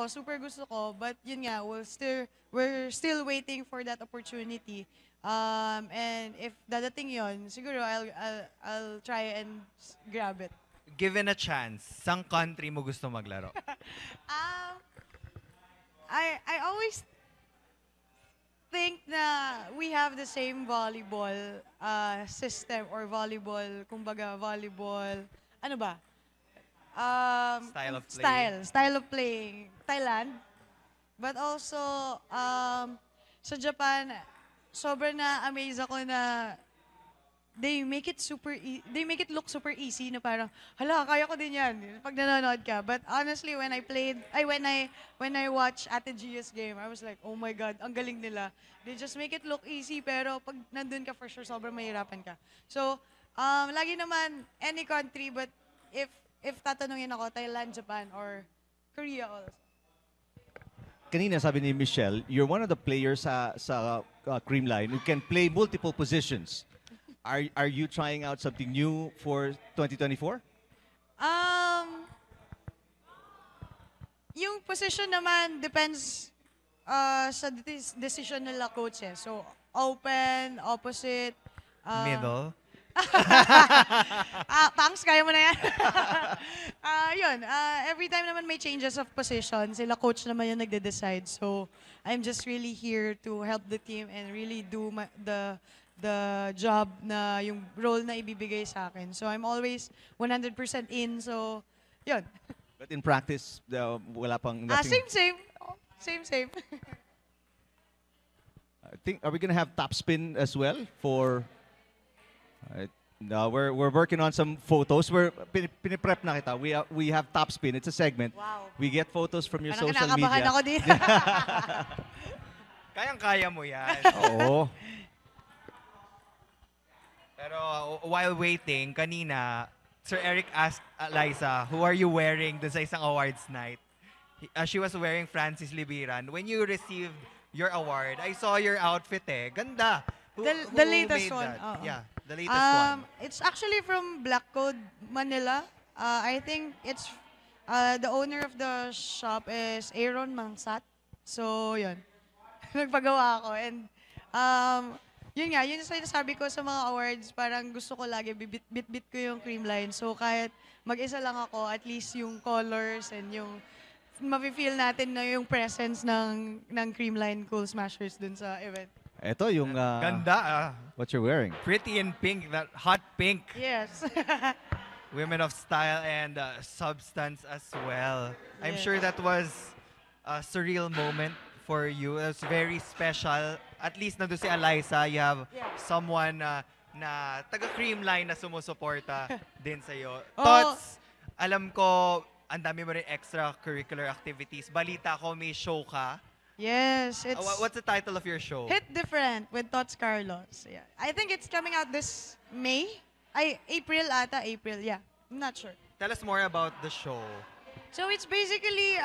super gusto ko, but yun nga, we're still waiting for that opportunity. And if dadating yon, siguro I'll try and grab it. Given a chance, sang country mo gusto maglaro? I always think na we have the same volleyball system or volleyball, kumbaga volleyball, ano ba? Style of playing. Thailand. But also, sa Japan, sobrang na-amaze ako na they make it look super easy na parang, hala, kaya ko din yan pag nanonood ka. But honestly, when I watch Ate Gia's game, I was like, oh my God, ang galing nila. They just make it look easy, pero pag nandun ka for sure, sobrang mahirapan ka. So, lagi naman, any country, but if tatanungin ako, Thailand, Japan, or Korea also. Kanina sabi ni Michelle, you're one of the players sa Creamline who can play multiple positions. Are you trying out something new for 2024? Yung position naman depends sa decision nila coaches. So, open, opposite, Middle? Pangs, kaya mo na yan. Yun, every time naman may changes of position, sila coach naman yung nagde-decide. So, I'm just really here to help the team and really do the job na yung role na ibibigay sa akin. So, I'm always 100% in. So, yun. But in practice, wala pang nothing. Same. Same. I think, are we gonna have top spin as well for? No, we're working on some photos. We're piniprep na kita. We have top spin. It's a segment. Wow. We get photos from your Parang social kinakabahan media. ako dito. Kayang-kaya mo yan. Oo. Pero while waiting, kanina, Sir Eric asked Liza, who are you wearing dun sa isang awards night? She was wearing Francis Libiran. When you received your award, I saw your outfit eh. Ganda. Who The latest made one. that? Yeah, the latest one. It's actually from Black Code Manila. I think it's the owner of the shop is Aaron Mangsat. So, yun. Nagpagawa ako. And yun nga, yun yung sinasabi ko sa mga awards, parang gusto ko lagi, bit-bit ko yung Creamline. So, kahit mag-isa lang ako, at least yung colors and yung mafe-feel natin na yung presence ng Creamline Cool Smashers dun sa event. Ito yung Ganda. what you're wearing. Pretty in pink, that hot pink. Yes. Women of style and substance as well. I'm Yes. sure that was a surreal moment for you. It was very special. At least nandun si Eliza, you have someone na taga-Creamline na sumusuporta din sa'yo. Thoughts, alam ko, ang dami mo rin extracurricular activities. Balita ko, may show ka. Yes, it's What's the title of your show? Hit Different with Tots Carlos. Yeah. I think it's coming out this May. April ata, yeah. I'm not sure. Tell us more about the show. So it's basically,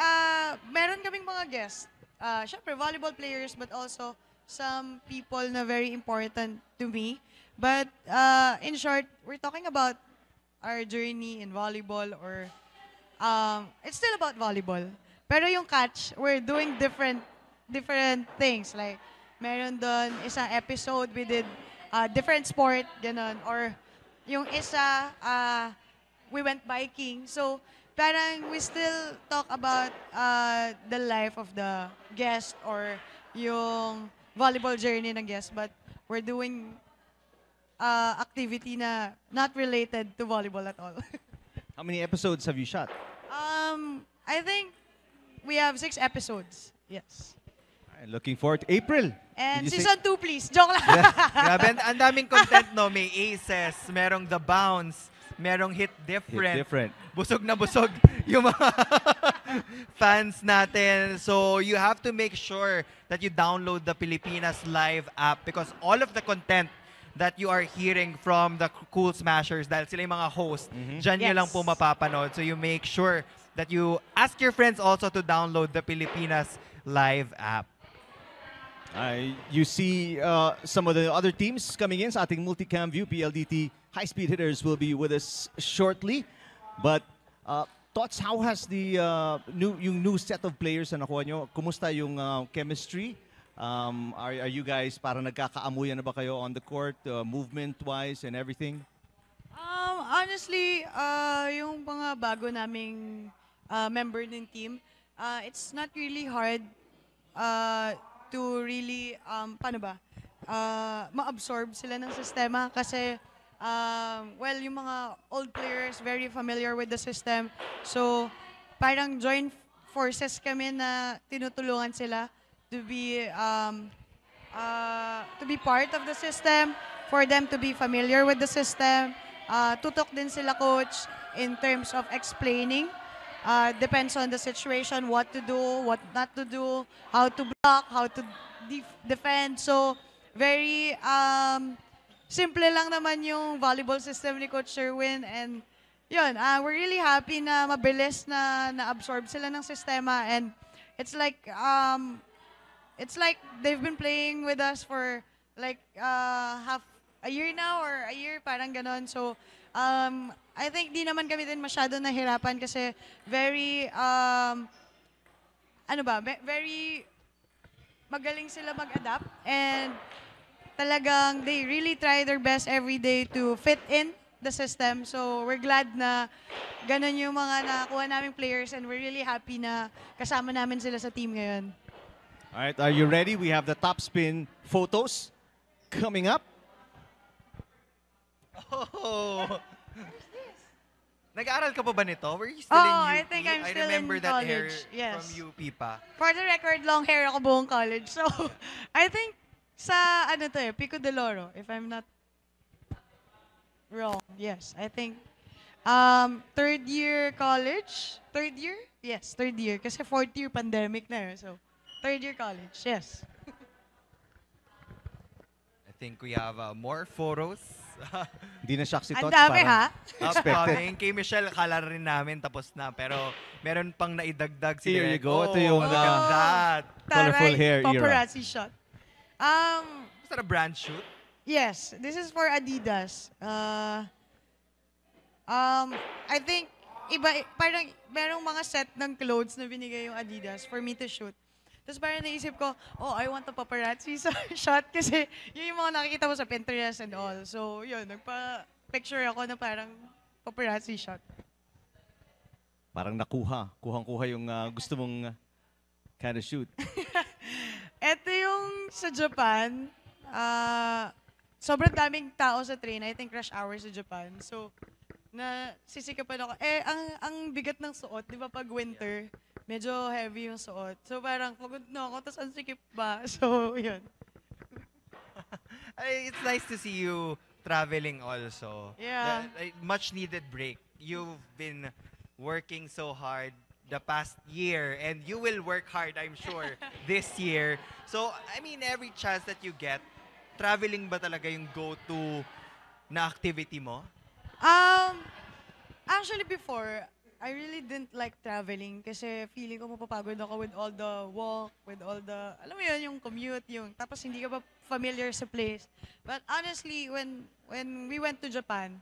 meron kaming mga guests. Syempre, volleyball players, but also some people na very important to me. But in short, we're talking about our journey in volleyball, or it's still about volleyball. Pero yung catch, we're doing different things. Like, meron doon isang episode, we did different sport, ganun. Or yung isa, we went biking. So, parang we still talk about the life of the guest or yung volleyball journey ng guest. But we're doing activity na not related to volleyball at all. How many episodes have you shot? I think we have 6 episodes. Yes. Alright, looking forward to April. And Did you say- season 2, please. Joke lang. Grabe, ang daming content, no? May Aces, merong The Bounce, merong Hit Different. Hit different. Busog na busog yung mga fans natin. So you have to make sure that you download the Pilipinas Live app because all of the content that you are hearing from the Cool Smashers, dahil sila yung mga host, dyan nyo Yes. lang po mapapanood. So you make sure that you ask your friends also to download the Pilipinas Live app. You see some of the other teams coming in sa ating multicam view. PLDT high-speed hitters will be with us shortly. But thoughts, how has the yung new set of players na nakuha nyo? Kumusta yung chemistry? Are you guys parang nagkakaamuyan na ba kayo on the court, movement-wise and everything? Honestly, yung mga bago naming member ng team, it's not really hard to really, paano ba, ma-absorb sila ng sistema kasi, well, yung mga old players, very familiar with the system. So, parang joint forces kami na tinutulungan sila to be part of the system, for them to be familiar with the system. Tutok din sila coach in terms of explaining. Depends on the situation, what to do, what not to do, how to block, how to defend. So, very simple lang naman yung volleyball system ni Coach Sherwin. And yun, we're really happy na mabilis na na-absorb sila ng sistema. And it's like they've been playing with us for like half a year now or a year, parang ganon. So, I think di naman kami din masyado nahirapan kasi very, very magaling sila mag-adapt and talagang they really try their best every day to fit in the system. So, we're glad na ganon yung mga nakakuha naming players and we're really happy na kasama namin sila sa team ngayon. All right, are you ready? We have the top spin photos coming up. Oh! Nag-aaral ka pa ba nito? Were you still in UP? I think I'm still in remember that hair college. Yes. from UP pa. For the record, long hair ako buong college. So, I think sa, Pico de Loro, if I'm not wrong. Yes, I think. Third year college? Third year? Yes, third year. Kasi fourth year pandemic na. So, third year college, yes. I think we have more photos. Hindi na shock si Ang Tots. dami, parang ha? Upcoming. Kay Michelle, akala rin namin tapos na. Pero meron pang naidagdag si Here you Direk. go. Ito yung, look at that. Colorful hair era. Paparazzi shot. Was that a brand shoot? Yes, this is for Adidas. I think parang merong mga set ng clothes na binigay yung Adidas for me to shoot. Tapos parang naisip ko, I want a paparazzi shot kasi yun yung mga nakikita mo sa Pinterest and all. So yun, nagpa-picture ako na parang paparazzi shot. Parang nakuha. Kuhang-kuha yung gusto mong kind of shoot. Ito yung sa Japan, sobrang daming tao sa train. I think rush hour sa Japan. So, sisikapan ako. Ang bigat ng suot, di ba pag winter, medyo heavy yung suot. So, parang pagod na ako, tapos ang sikip ba? So, yun. It's nice to see you traveling also. Yeah. Much needed break. You've been working so hard the past year and you will work hard, I'm sure, this year. So, I mean, every chance that you get, traveling ba talaga yung go-to na activity mo? Actually, before, I really didn't like traveling kasi feeling ko mapapagod ako with all the walk, with all the, alam mo yun, yung commute, tapos hindi ka pa familiar sa place. But honestly, when we went to Japan,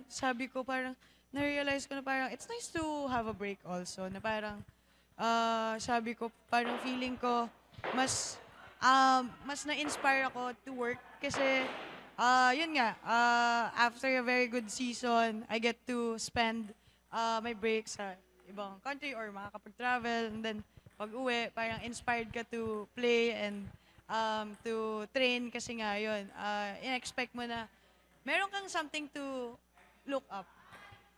sabi ko parang, na-realize ko na parang, it's nice to have a break also, na parang, sabi ko, parang feeling ko, mas na-inspire ako to work kasi, yun nga, after a very good season, I get to spend my break sa ibang country or makakapag-travel. And then, pag-uwi, parang inspired ka to play and to train kasi nga yun. In-expect mo na meron kang something to look up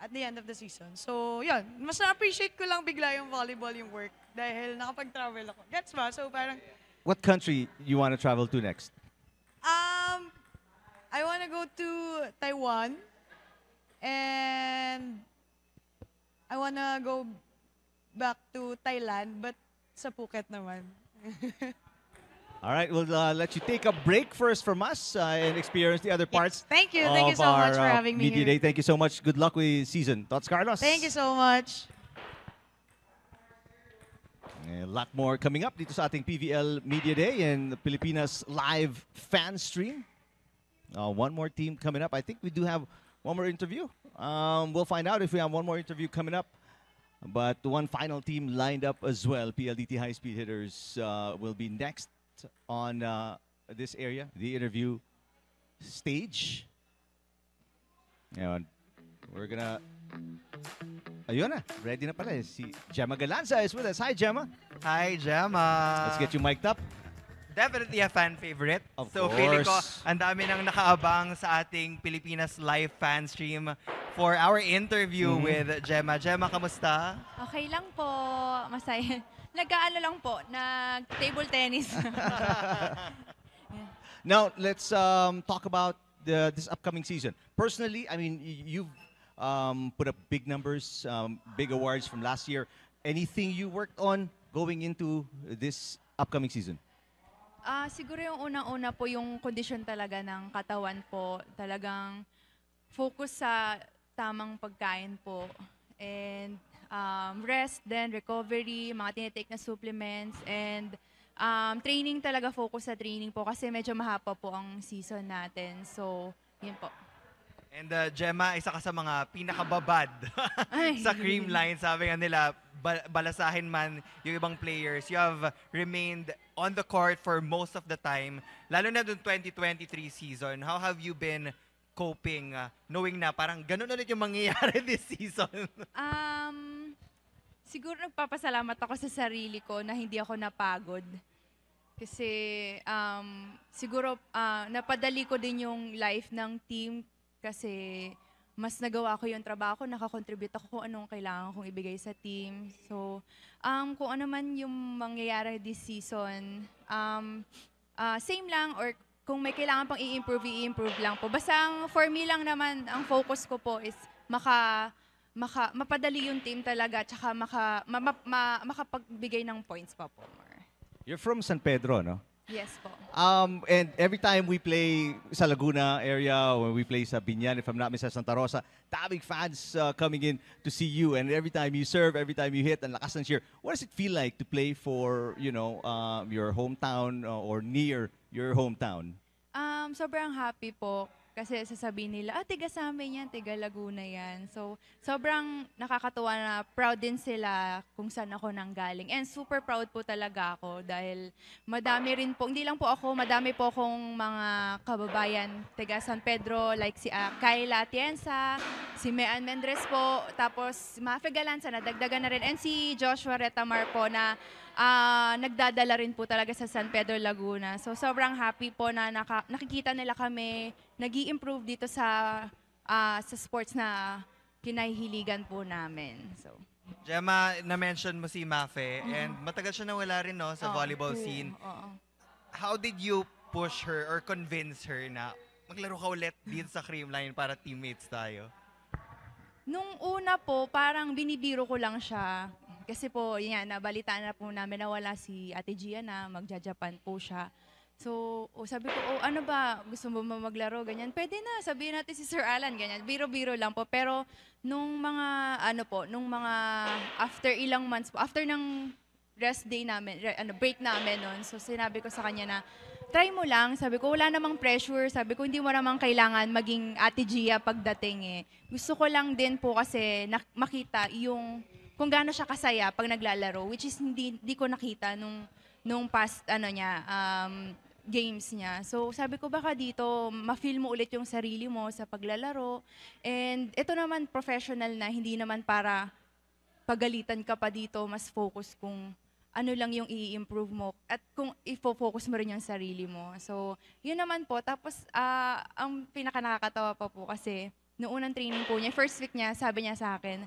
at the end of the season. So, yun. Mas na-appreciate ko lang bigla yung volleyball, yung work. Dahil nakapag-travel ako. Gets ba? So, parang, What country you want to travel to next? I wanna go to Taiwan. And I wanna go back to Thailand, but sa Phuket naman. All right, we'll let you take a break first from us and experience the other parts. Thank you. Thank you of so much our, for having me Media here. Day. Thank you so much. Good luck with season. Thoughts, Carlos? Thank you so much. A lot more coming up dito sa ating PVL Media Day and Pilipinas live fan stream. One more team coming up. I think we do have one more interview. We'll find out if we have one more interview coming up. But one final team lined up as well. PLDT High Speed Hitters will be next on this area, the interview stage. And we're gonna... Ayun na, ready na pala. Si Gemma Galanza is with us. Hi, Gemma. Hi, Gemma. Let's get you mic'd up. Definitely a fan favorite. Of so feeling ko, course. ang dami nang nakaabang sa ating Pilipinas live fan stream for our interview with Gemma. Gemma, kamusta? Okay lang po. Masaya. Nag-aano lang po, nag-table tennis. Now, let's talk about this upcoming season. Personally, I mean, you've put up big numbers, big awards from last year. Anything you worked on going into this upcoming season? Siguro yung unang-una po yung kondisyon talaga ng katawan po. Talagang focus sa tamang pagkain po. And rest, then recovery, mga tinitake na supplements, and training talaga, focus sa training po kasi medyo mahaba po ang season natin. So, yun po. And Gemma, isa ka sa mga pinakababad sa cream line. Sabi nga nila, balasahin man yung ibang players. You have remained on the court for most of the time. Lalo na dun 2023 season. How have you been coping knowing na parang ganun ulit yung mangyayari this season? Siguro nagpapasalamat ako sa sarili ko na hindi ako napagod. Kasi siguro napadali ko din yung life ng team kasi mas nagawa ko yung trabaho ko, nakakontribute ako kung anong kailangan kong ibigay sa team. So, kung ano man yung mangyayari this season, same lang or kung may kailangan pang i-improve lang po. Basta for me lang naman, ang focus ko po is mapadali yung team talaga at saka makapagbigay ng points pa po. You're from San Pedro, no? Yes po. And every time we play sa Laguna area, when we play sa Binyan, if I'm not mistaken, Santa Rosa, daming fans coming in to see you. And every time you serve, every time you hit, ang lakas ng cheer. What does it feel like to play for, you know, your hometown or near your hometown? Sobrang happy po kasi sasabihin nila, tiga sa amin yan, tiga Laguna yan. So, sobrang nakakatuwa na proud din sila kung saan ako nanggaling. And super proud po talaga ako dahil madami rin po, hindi lang po ako, madami po akong mga kababayan tiga San Pedro, like si Kayla Atienza, si Mean Mendres po, tapos si Mafe Galanza, nadagdagan na rin, and si Joshua Retamar po na nagdadala rin po talaga sa San Pedro, Laguna. So, sobrang happy po na nakikita nila kami nag-i-improve dito sa sports na kinahihiligan po namin. So, Gemma, na-mention mo si Mafe and matagal siya nawala rin no, sa volleyball oo, scene. oo. How did you push her or convince her na maglaro ka ulit din sa Creamline para teammates tayo? Nung una po, parang binibiro ko lang siya. Kasi po, yan, nabalitaan na po namin na wala si Ate Gia na magja-Japan po siya. So, sabi ko, ano ba, gusto mo ba maglaro, ganyan? Pwede na, sabihin natin si Sir Alan, ganyan. Biro-biro lang po. Pero, nung mga, after ilang months po, after ng rest day namin, break namin nun, so sinabi ko sa kanya na, try mo lang. Sabi ko, wala namang pressure. Sabi ko, hindi mo namang kailangan maging Ate Gia pagdating eh. Gusto ko lang din po kasi makita yung kung gaano siya kasaya pag naglalaro, which is hindi ko nakita nung past games niya. So sabi ko baka dito ma-feel mo ulit yung sarili mo sa paglalaro. And ito naman professional na, hindi naman para pagalitan ka pa dito, mas focus kung ano lang yung i-improve mo at kung i-focus mo rin yung sarili mo. So, yun naman po. Tapos, ang pinaka nakakatawa pa po kasi noong unang training po niya, first week niya, sabi niya sa akin,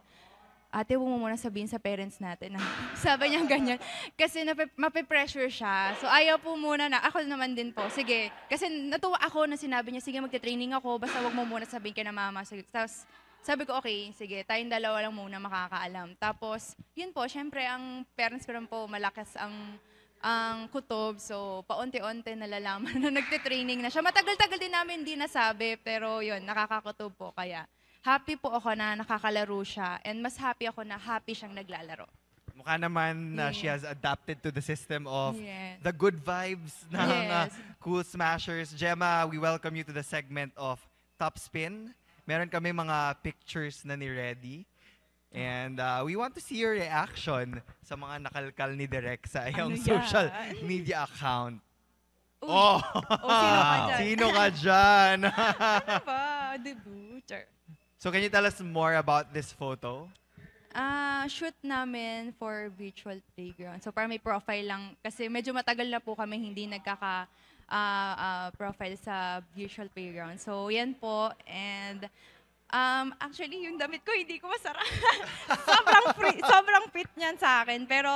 ate, huwag mo muna sabihin sa parents natin. Sabi niya ganyan. Kasi mape-pressure siya. So ayaw po muna na, ako naman din po, sige. Kasi natuwa ako na sinabi niya, sige magte-training ako, basta huwag mo muna sabihin kay na mama. Sige. Tapos sabi ko, okay, sige, tayong dalawa lang muna makakaalam. Tapos, yun po, syempre, ang parents ko rin po, malakas ang kutob. So, paunti-unti nalalaman na nagte-training na siya. Matagal-tagal din namin hindi nasabi, pero yun, nakakakutob po. Kaya, happy po ako na nakakalaro siya. And mas happy ako na happy siyang naglalaro. Mukha naman na she has adapted to the system of Yes. the good vibes ng Yes. Cool Smashers. Gemma, we welcome you to the segment of Top Spin. Meron kami mga pictures na ni-ready. And we want to see your reaction sa mga nakalkal ni Direk sa iyong Ano yan? social media account. Uy. Oh! sino ka dyan? Sino ka dyan? Ano ba? Debuter. So can you tell us more about this photo? Shoot namin for virtual playground. So parang may profile lang. Kasi medyo matagal na po kami hindi profile sa virtual playground. So yan po. And actually, yung damit ko hindi ko masara. sobrang fit niyan sa akin. Pero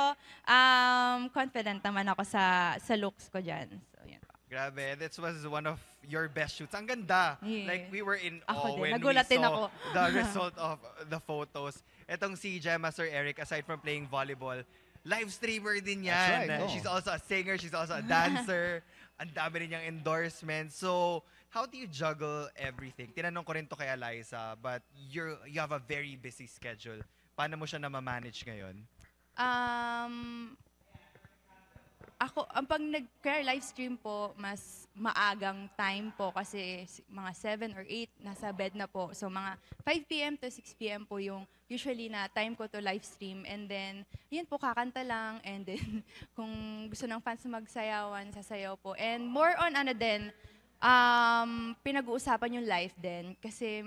confident naman ako sa looks ko dyan. So yan po. Grabe, this was one of your best shoots. Ang ganda. Yeah. Like, we were in Ako awe din. when we Nagulat din saw ako. the result of the photos. Etong si Gemma, Sir Eric, aside from playing volleyball, live streamer din yan. That's right, oh. She's also a singer, she's also a dancer. Ang dami rin niyang endorsements. So, how do you juggle everything? Tinanong ko rin to kay Eliza, but you have a very busy schedule. Paano mo siya na-manage ngayon? Ako, pag nag-care live stream po, mas maagang time po kasi mga 7 or 8 nasa bed na po. So mga 5 p.m. to 6 p.m. po yung usually na time ko to live stream. And then, yun po, kakanta lang. And then, kung gusto ng fans magsayawan, sasayaw po. And more on pinag-uusapan yung live din. Kasi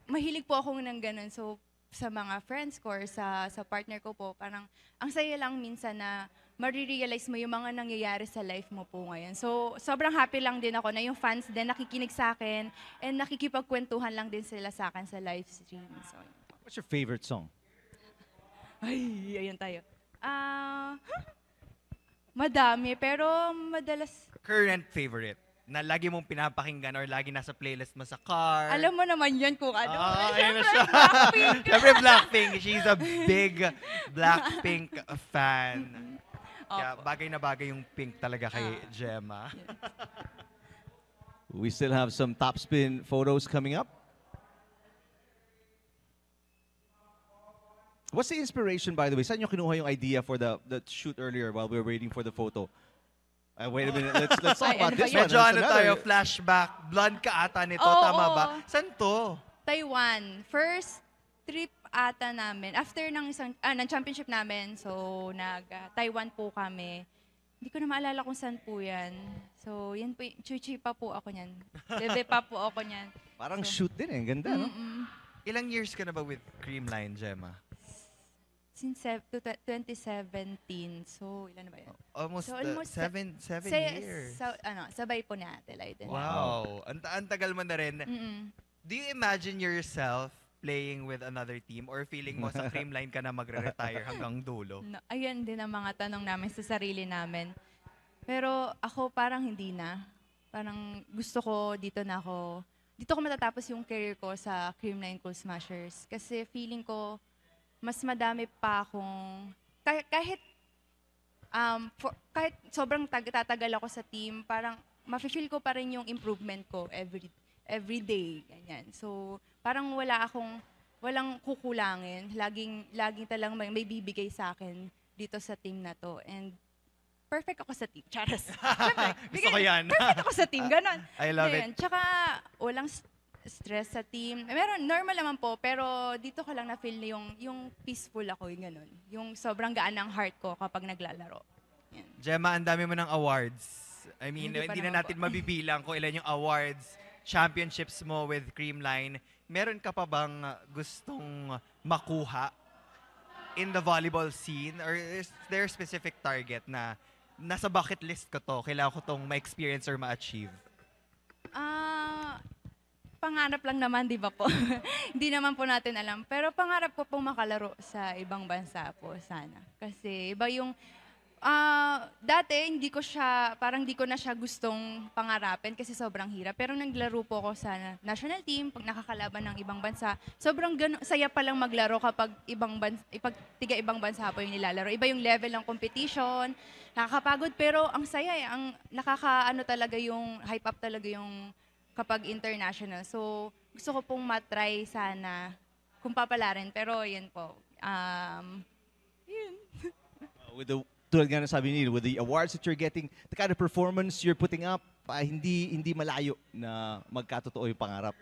mahilig po ako ng ganun. So, sa mga friends ko or sa partner ko po, parang ang saya lang minsan na marirealize mo yung mga nangyayari sa life mo po ngayon. So, sobrang happy lang din ako na yung fans din nakikinig sa akin and nakikipagkwentuhan lang din sila sa akin sa live stream. So, What's your favorite song? ay, ayun tayo. Madami, pero madalas, Current favorite na lagi mong pinapakinggan or lagi nasa playlist mo sa car? alam mo naman yan kung ano. Ayun na Siyempre, siya. Blackpink. Siyempre Blackpink. She's a big Blackpink fan. Kaya bagay na bagay yung pink talaga kay Gemma. We still have some top spin photos coming up. What's the inspiration, by the way? Saan nyo kinuha yung idea for the shoot earlier while we were waiting for the photo? Wait a minute. Let's talk Ay, about ano ba this yun? one. Medyo That's ano another- tayo, flashback. Blonde ka ata nito, Oo, tama ba? oo. Saan to? Taiwan. First trip ata namin. After ng championship namin, so nag-Taiwan po kami. Hindi ko na maalala kung saan po yan. So, yan po, chuchi pa po ako niyan. Bebe pa po ako niyan. Parang shoot din eh. Ang ganda, no? Ilang years ka na ba with Creamline, Gemma? Since 2017. So, ilan na ba yan? Almost, So, almost seven Sa- years. sabay po ni Ate Lyden. Wow. Ang tagal mo na rin. Mm-mm. Do you imagine yourself playing with another team or feeling mo sa Creamline ka na magre-retire hanggang dulo? No, ayan din ang mga tanong namin sa sarili namin. Pero ako parang hindi na. Parang gusto ko dito ko matatapos yung career ko sa Creamline Cool Smashers. Kasi feeling ko mas madami pa akong kahit sobrang tatagal ako sa team, parang mafe-feel ko pa rin yung improvement ko every day, ganyan. So, parang walang kukulangin. Laging talang may bibigay sa akin dito sa team na to. And perfect ako sa team. Charas. Siyempre, Gusto ko yan. perfect ako sa team. Ganon. I love Ganyan. Tsaka, walang stress sa team. Meron, normal naman po, pero dito ko lang na-feel na yung peaceful ako, yung ganon. Yung sobrang gaan ng heart ko kapag naglalaro. Yan. Gemma, ang dami mo ng awards. I mean, Hindi pa hindi na naman natin po. mabibilang kung ilan yung awards, championships mo with Creamline. Meron ka pa bang gustong makuha in the volleyball scene? Or is there a specific target na nasa bucket list ko to, kailangan ko tong ma-experience or ma-achieve? pangarap lang naman, di ba po? Hindi naman po natin alam. Pero pangarap ko pong makalaro sa ibang bansa po, sana. Kasi iba yung, dati parang di ko na siya gustong pangarapin kasi sobrang hirap. Pero naglaro po ako sa national team, pag nakakalaban ng ibang bansa, sobrang saya palang maglaro kapag tiga-ibang bansa po yung nilalaro. Iba yung level ng competition, nakakapagod, pero ang saya ang nakakaano talaga yung, hype up talaga yung kapag international. So, gusto ko pong matry sana kung papalarin. Pero yun po, yun. With the tulad nga ng sabi nila, with the awards that you're getting, the kind of performance you're putting up, hindi malayo na magkatotoo yung pangarap.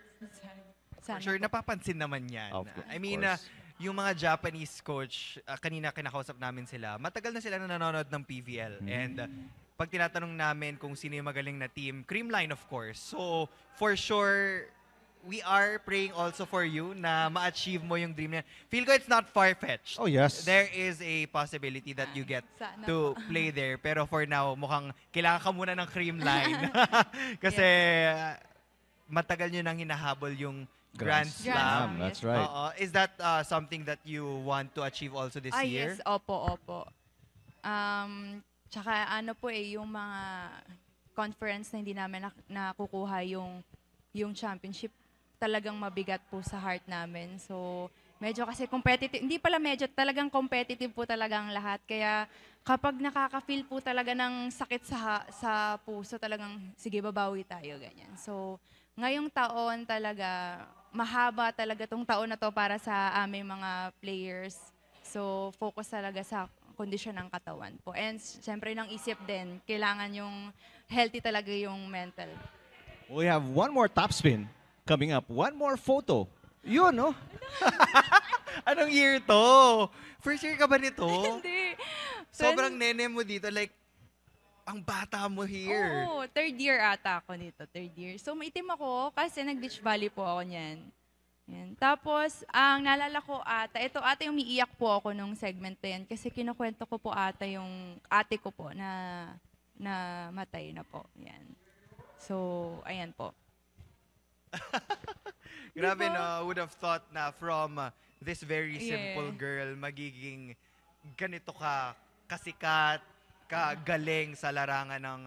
Sana Sure, po. napapansin naman yan. Of I mean, course. yung mga Japanese coach, kanina kinakausap namin sila, matagal na sila na nanonood ng PVL. And pag tinatanong namin kung sino yung magaling na team, Creamline of course. So, for sure, we are praying also for you na ma-achieve mo yung dream niya. Feel ko it's not far-fetched. Oh, yes. There is a possibility that you get Sana to po. play there. Pero for now, mukhang kailangan ka muna ng Creamline. Kasi matagal nyo nang hinahabol yung Grand Slam. Slam. That's Yes. right. Is that something that you want to achieve also this year? Yes, opo. Tsaka ano po yung mga conference na hindi namin nakukuha yung championship, talagang mabigat po sa heart namin. So, medyo kasi competitive, hindi pala medyo, talagang competitive po talaga ang lahat. Kaya kapag nakaka-feel po talaga ng sakit sa puso, talagang sige, babawi tayo, ganyan. So, ngayong taon talaga, mahaba talaga tong taon na to para sa aming mga players. So, focus talaga sa kondisyon ng katawan po. And syempre ng isip din, kailangan yung healthy talaga yung mental. We have one more top spin coming up. One more photo. Yun, no? Anong year to? First year ka ba nito? Hindi. Sobrang nene mo dito. Like, ang bata mo here. Oo, third year ata ako nito, third year. So, maitim ako kasi nag-beach volley po ako niyan. Yan. Tapos, ang naalala ko ito ata yung umiiyak po ako nung segment na yan kasi kinukwento ko po ata yung ate ko po na matay na po. Yan. So, ayan po. Grabe, Diba? no? Would have thought na from this very simple Yeah. girl, magiging ganito ka kasikat, kagaling sa larangan ng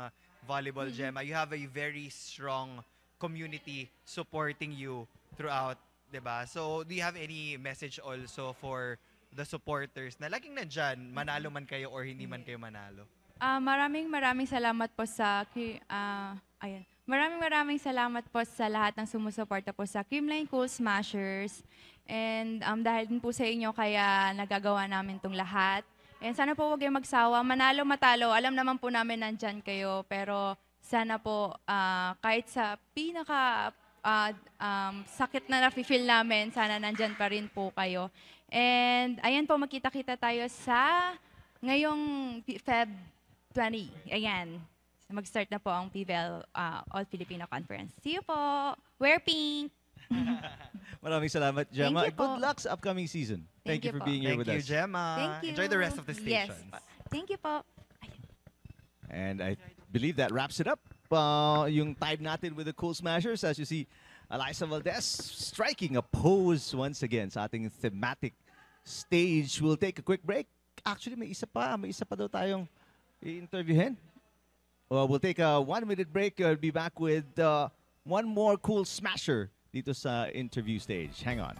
volleyball, Gemma. You have a very strong community supporting you throughout, diba? So, do you have any message also for the supporters na laging nandyan, manalo man kayo or hindi man kayo manalo? Maraming salamat po ayun. Maraming salamat po sa lahat ng sumusuporta po sa Creamline Cool Smashers. And dahil din po sa inyo kaya nagagawa namin tong lahat. And sana po huwag kayong magsawa. Manalo, matalo. Alam naman po namin nandyan kayo. Pero sana po kahit sa pinaka sakit na nafe-feel namin, sana nandyan pa rin po kayo. And ayan po, magkita-kita tayo sa ngayong Feb 20. Ayan. Mag-start na po ang PVL All Filipino Conference. See you po! Wear pink! Maraming salamat, Gemma. Thank you po. Good luck sa upcoming season. Thank you Thank you for po. being here Thank with you, us. Gemma. Thank you. Enjoy the rest of the stations. Yes. Thank you po. And I believe that wraps it up. Yung time natin with the Cool Smashers. As you see, Eliza Valdez striking a pose once again sa ating thematic stage. We'll take a quick break. Actually, may isa pa daw tayong i-interviewin. We'll take a 1-minute break. I'll be back with one more Cool Smasher dito sa interview stage. Hang on.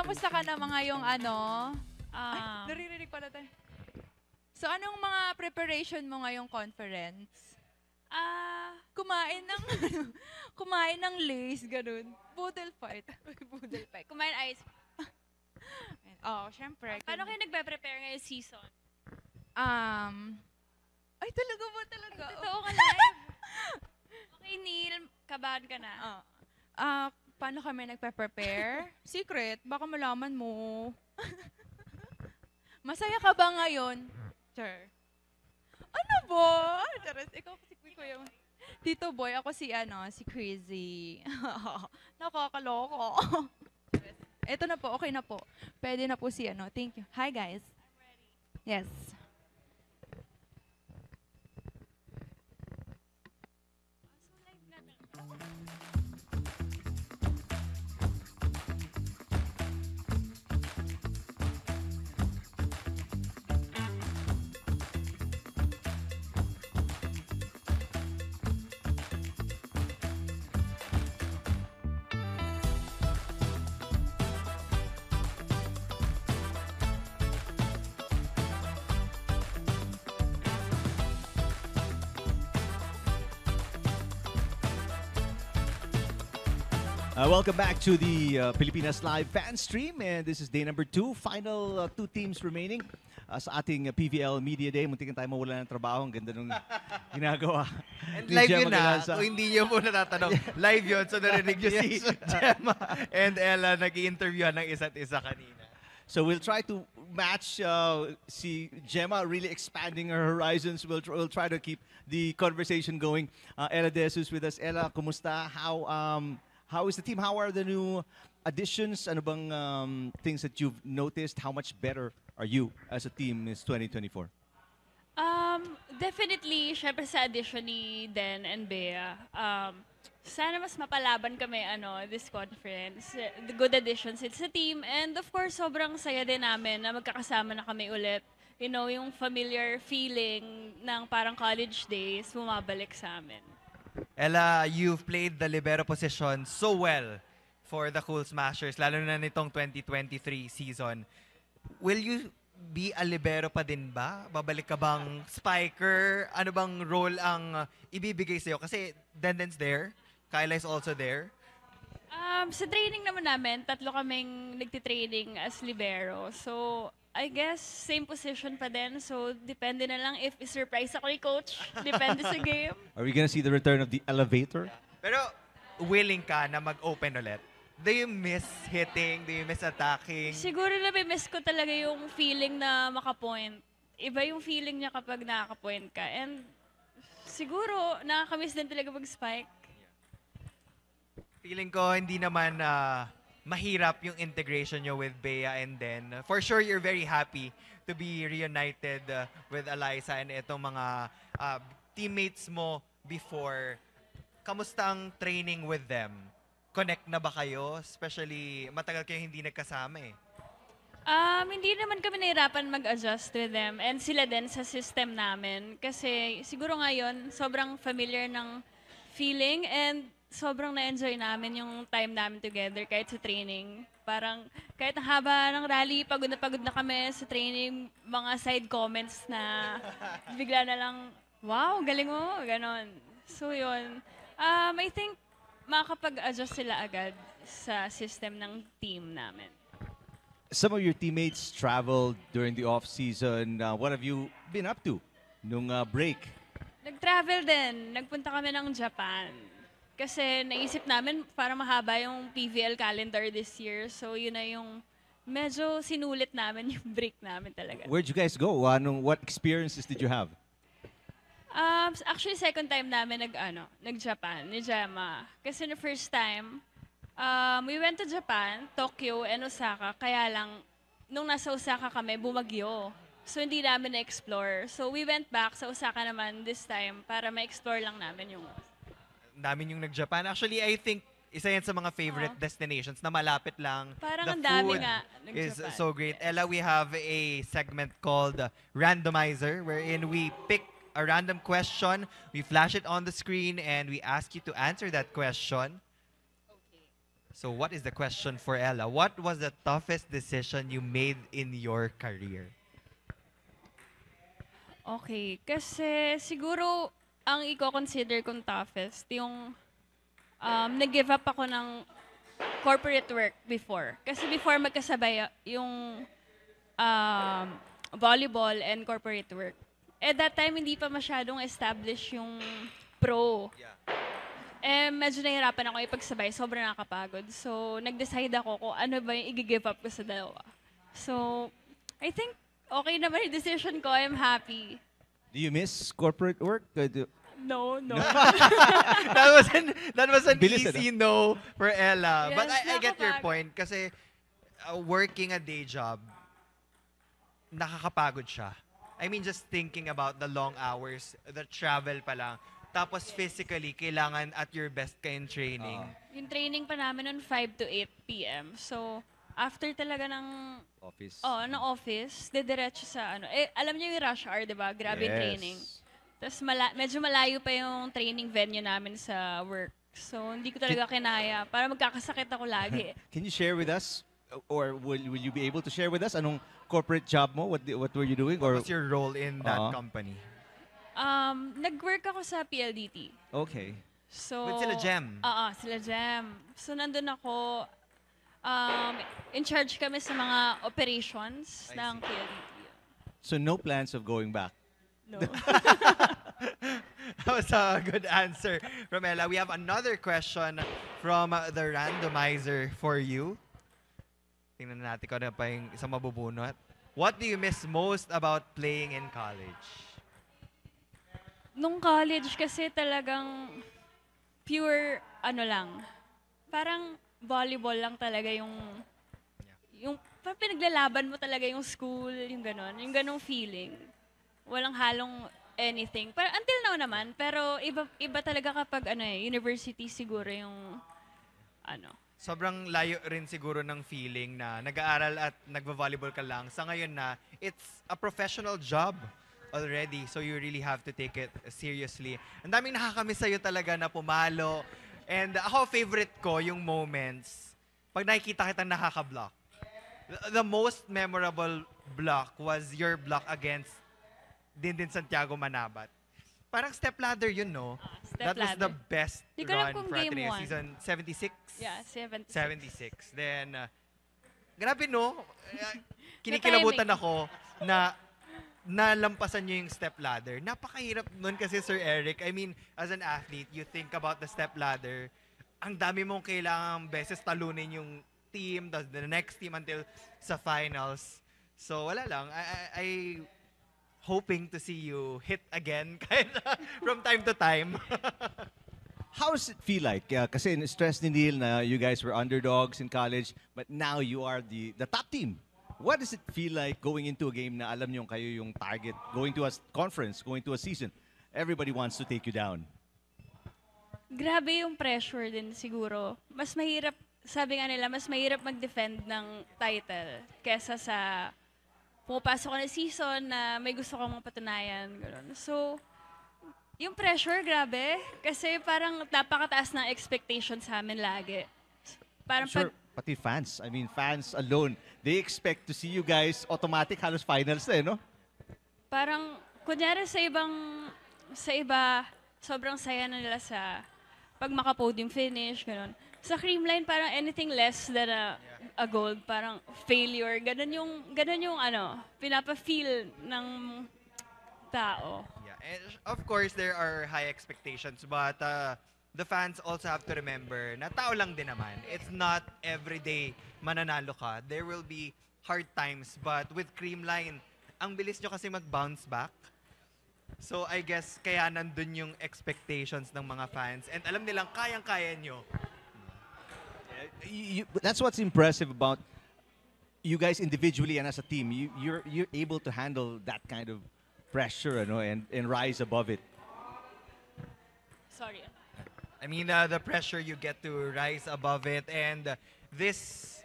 kamusta ka na mga yung ano? Ah, Naririnig pala tayo. So, anong mga preparation mo ngayong conference? Kumain ng, kumain ng lace, ganun. Boodle fight. Boodle fight. Kumain ice. Oh, syempre. Paano kayo nagpe-prepare ngayong season? Ay, talaga ba talaga? Totoo ka live. Okay, Neil. Kabahan ka na. Paano kami nagpe-prepare? Secret. Baka malaman mo. Masaya ka ba ngayon? Sure. Ano ba? Charis, ikaw kasi kuya. Tito Boy, ako si Crazy. Nakakaloko. Eto na po, okay na po. Pwede na po si Thank you. Hi guys. Yes. Welcome back to the Pilipinas Live fan stream, and this is day number 2. Final 2 teams remaining sa ating PVL Media Day. Muntikan tayo mawala ng trabaho. Ang ganda nung ginagawa. And ni live Gemma yun na. Galanza. Kung hindi niyo po natatanong, live yun. So narinig niyo si Gemma and Ella nag-i-interviewan ng isa't isa kanina. So we'll try to match si Gemma really expanding her horizons. We'll try to keep the conversation going. Ella Desus with us. Ella, kumusta? How is the team? How are the new additions? Ano bang things that you've noticed? How much better are you as a team in 2024? Definitely, syempre sa addition ni Den and Bea, sana mas mapalaban kami this conference. The good additions sa team. And of course, sobrang saya din namin na magkakasama na kami ulit. You know, yung familiar feeling ng parang college days, bumabalik sa amin. Ella, you've played the libero position so well for the Cool Smashers, lalo na nitong 2023 season. Will you be a libero pa din ba? Babalik ka bang spiker? Ano bang role ang ibibigay sa'yo? Kasi Denden's there, Kyla is also there. Sa training naman namin, 3 kaming nagtitraining as libero. So, I guess, same position pa din. So, depende na lang if i-surprise ako ni Coach. Depende sa game. Are we gonna see the return of the elevator? Pero willing ka na mag-open ulit? Do you miss hitting? Do you miss attacking? Siguro na miss ko talaga yung feeling na makapoint. Iba yung feeling niya kapag nakaka-point ka. And siguro, nakakamiss din talaga mag-spike. Feeling ko hindi naman mahirap yung integration nyo with Bea and Den. For sure, you're very happy to be reunited with Eliza and itong mga teammates mo before. Kamusta ang training with them? Connect na ba kayo? Especially, matagal kayo hindi nagkasama eh. Hindi naman kami nahirapan mag-adjust with them and sila din sa system namin. Kasi siguro ngayon, sobrang familiar ng feeling and sobrang na-enjoy namin yung time namin together kahit sa training. Parang kahit ang haba ng rally, pagod na kami sa training, mga side comments na bigla na lang, wow, galing mo, ganon. So yun, I think makakapag-adjust sila agad sa system ng team namin. Some of your teammates traveled during the off-season. What have you been up to nung break? Nag-travel din. Nagpunta kami ng Japan. Kasi naisip namin para mahaba yung PVL calendar this year. So yun na yung medyo sinulit namin yung break namin talaga. Where'd you guys go? What experiences did you have? Actually, second time namin nag-Japan, ni Gemma. Kasi the first time, we went to Japan, Tokyo, and Osaka. Kaya lang, nung nasa Osaka kami, bumagyo. So hindi namin na-explore. So we went back sa Osaka naman this time para ma-explore lang namin yung Namin yung nag-Japan. Actually, I think isa yan sa mga favorite destinations na malapit lang. Parang The ang dami food nga is nag-Japan. so great. Yes. Ella, we have a segment called Randomizer wherein we pick a random question, we flash it on the screen, and we ask you to answer that question. So what is the question for Ella? What was the toughest decision you made in your career? Okay, kasi siguro ang i-consider kong toughest, yung nag-give up ako ng corporate work before. Kasi before magkasabay yung volleyball and corporate work. At that time, hindi pa masyadong established yung pro. Eh, medyo nahirapan ako ipagsabay. Sobrang nakakapagod. So, nag-decide ako kung ano ba yung i-give up ko sa dalawa. So, I think okay naman yung decision ko. I'm happy. Do you miss corporate work? No. That was an Bilis, easy no for Ella. Yes, But I get your nakakapagod. point kasi working a day job, nakakapagod siya. I mean, just thinking about the long hours, the travel pa lang. Tapos physically, kailangan at your best ka in training. Yung training pa namin noon 5 to 8 p.m. So, after talaga ng Office. ng office, didiretso sa ano. Eh, alam niyo yung rush hour, di ba? Grabe yung training. Tapos medyo malayo pa yung training venue namin sa work. So, hindi ko talaga kinaya. Para magkakasakit ako lagi. Can you share with us, or will you be able to share with us anong corporate job mo? What were you doing? Or What's your role in that company? Nag-work ako sa PLDT. okay. So, With sila Jem? Sila Jem. So, nandun ako, in charge kami sa mga operations ng PLDT. So no plans of going back. No. That was a good answer from Ella. We have another question from the randomizer for you. Tingnan natin kung ano pa yung isang mabubunot. What do you miss most about playing in college? Nung college kasi talagang pure lang. Parang volleyball lang talaga yung parang pinaglalaban mo talaga yung school, yung ganong feeling. Walang halong anything. Pero until now naman, pero iba talaga kapag university siguro yung Sobrang layo rin siguro ng feeling na nag-aaral at nagva-volleyball ka lang. Sa ngayon na, it's a professional job already. So you really have to take it seriously. Ang daming nakakamiss sa'yo talaga na pumalo. And ako, favorite ko yung moments pag nakikita kitang nakaka-block. The most memorable block was your block against Dindin Santiago Manabat. Parang step ladder yun, no? Step That was the ladder. best Di ko alam run kung for game Ateneo. one. Season 76? Yeah, 76. 76. Then, grabe no? Kinikilabutan ako na nalampasan niyo yung step ladder. Napakahirap nun kasi, Sir Eric. I mean, as an athlete, you think about the step ladder, ang dami mong kailangang beses talunin yung team, the next team until sa finals. So, wala lang. I hoping to see you hit again from time to time. How does it feel like? Kasi stress ni Neil na you guys were underdogs in college, but now you are the top team. What does it feel like going into a game na alam niyo kayo yung target, going to a conference, going to a season? Everybody wants to take you down. Grabe yung pressure din siguro. Mas mahirap, sabi nga nila, mas mahirap mag-defend ng title kesa sa pumapasok ko na season na may gusto kong mapatunayan. Ganun. So, yung pressure, grabe. Kasi parang napakataas ng expectation sa amin lagi. Parang Sure, pati fans. I mean, fans alone, they expect to see you guys automatic halos finals na no? parang, kunyari sa iba, sobrang saya na nila sa pag maka-podium finish, gano'n. Sa Creamline, parang anything less than a gold, parang failure. Ganun yung pinapa-feel ng tao. Yeah, and of course, there are high expectations, but the fans also have to remember na tao lang din naman. It's not everyday mananalo ka. There will be hard times, but with Creamline, ang bilis nyo kasi mag-bounce back. So I guess kaya nandun yung expectations ng mga fans and alam nilang kayang-kaya nyo. That's what's impressive about you guys individually and as a team. You're able to handle that kind of pressure, and rise above it. Sorry. I mean, the pressure you get to rise above it. And this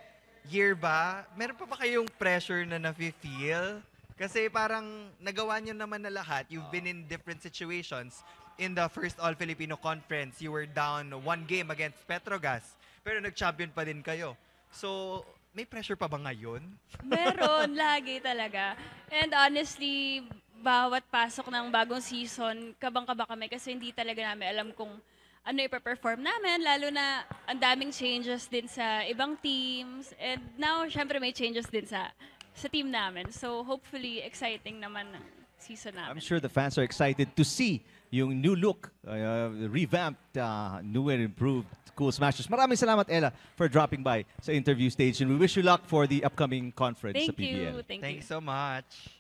year ba, meron pa ba kayong pressure na nafe-feel? Kasi parang nagawa nyo naman na lahat. You've been in different situations. In the first All-Filipino Conference, you were down 1 game against Petrogas. pero nag-champion pa din kayo. So, may pressure pa ba ngayon? Meron, lagi talaga. And honestly, bawat pasok ng bagong season, kabang-kaba kami kasi hindi talaga namin alam kung ano ipa-perform namin, lalo na ang daming changes din sa ibang teams. And now, syempre may changes din sa team namin. So hopefully, exciting naman ang season namin. I'm sure the fans are excited to see yung new look, revamped, new and improved Cool Smashers. Maraming salamat, Ella, for dropping by sa interview stage. And we wish you luck for the upcoming conference sa Thank PBL. you. Thank Thanks you. so much.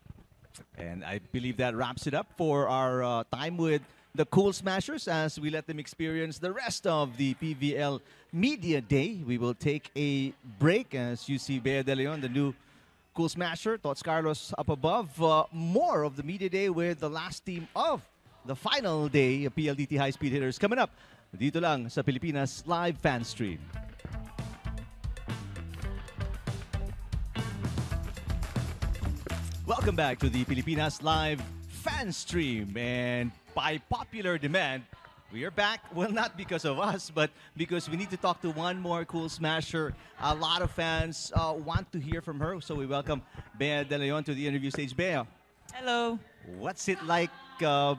And I believe that wraps it up for our time with the Cool Smashers as we let them experience the rest of the PVL Media Day. We will take a break as you see Bea De Leon, the new Cool Smasher, Tots Carlos up above. More of the Media Day with the last team of the final day of PLDT High Speed Hitters coming up dito lang sa Pilipinas Live Fan Stream. Welcome back to the Pilipinas Live Fan Stream. And by popular demand, we are back. Well, not because of us, but because we need to talk to one more Cool Smasher. A lot of fans want to hear from her. So we welcome Bea De Leon to the interview stage. Bea, Hello. what's it like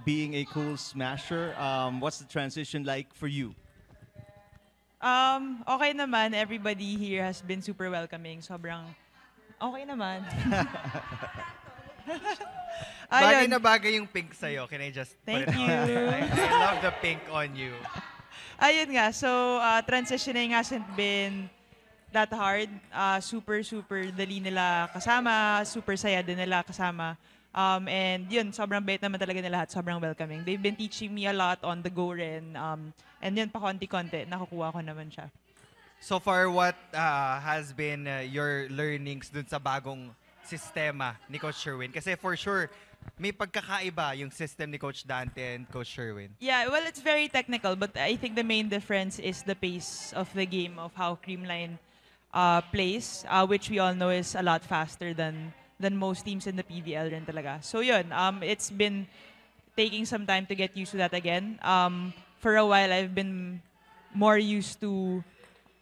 being a Cool Smasher? What's the transition like for you? Okay naman. Everybody here has been super welcoming. Sobrang okay naman. Bagay Ayun. na bagay yung pink sa'yo. Can I just Thank put it you. out there? I love the pink on you. Ayun nga. So, transitioning hasn't been that hard. Super dali nila kasama. Super saya din nila kasama. And yun, sobrang bait naman talaga nila lahat. Sobrang welcoming. They've been teaching me a lot on the go rin. And yun, pa konti-konti, nakukuha ko naman siya. So far, what has been your learnings dun sa bagong sistema ni Coach Sherwin? Kasi for sure, may pagkakaiba yung system ni Coach Dante and Coach Sherwin. Yeah, well, it's very technical, but I think the main difference is the pace of the game, of how Creamline plays, which we all know is a lot faster than most teams in the PVL rin talaga. So yun, it's been taking some time to get used to that again. For a while, I've been more used to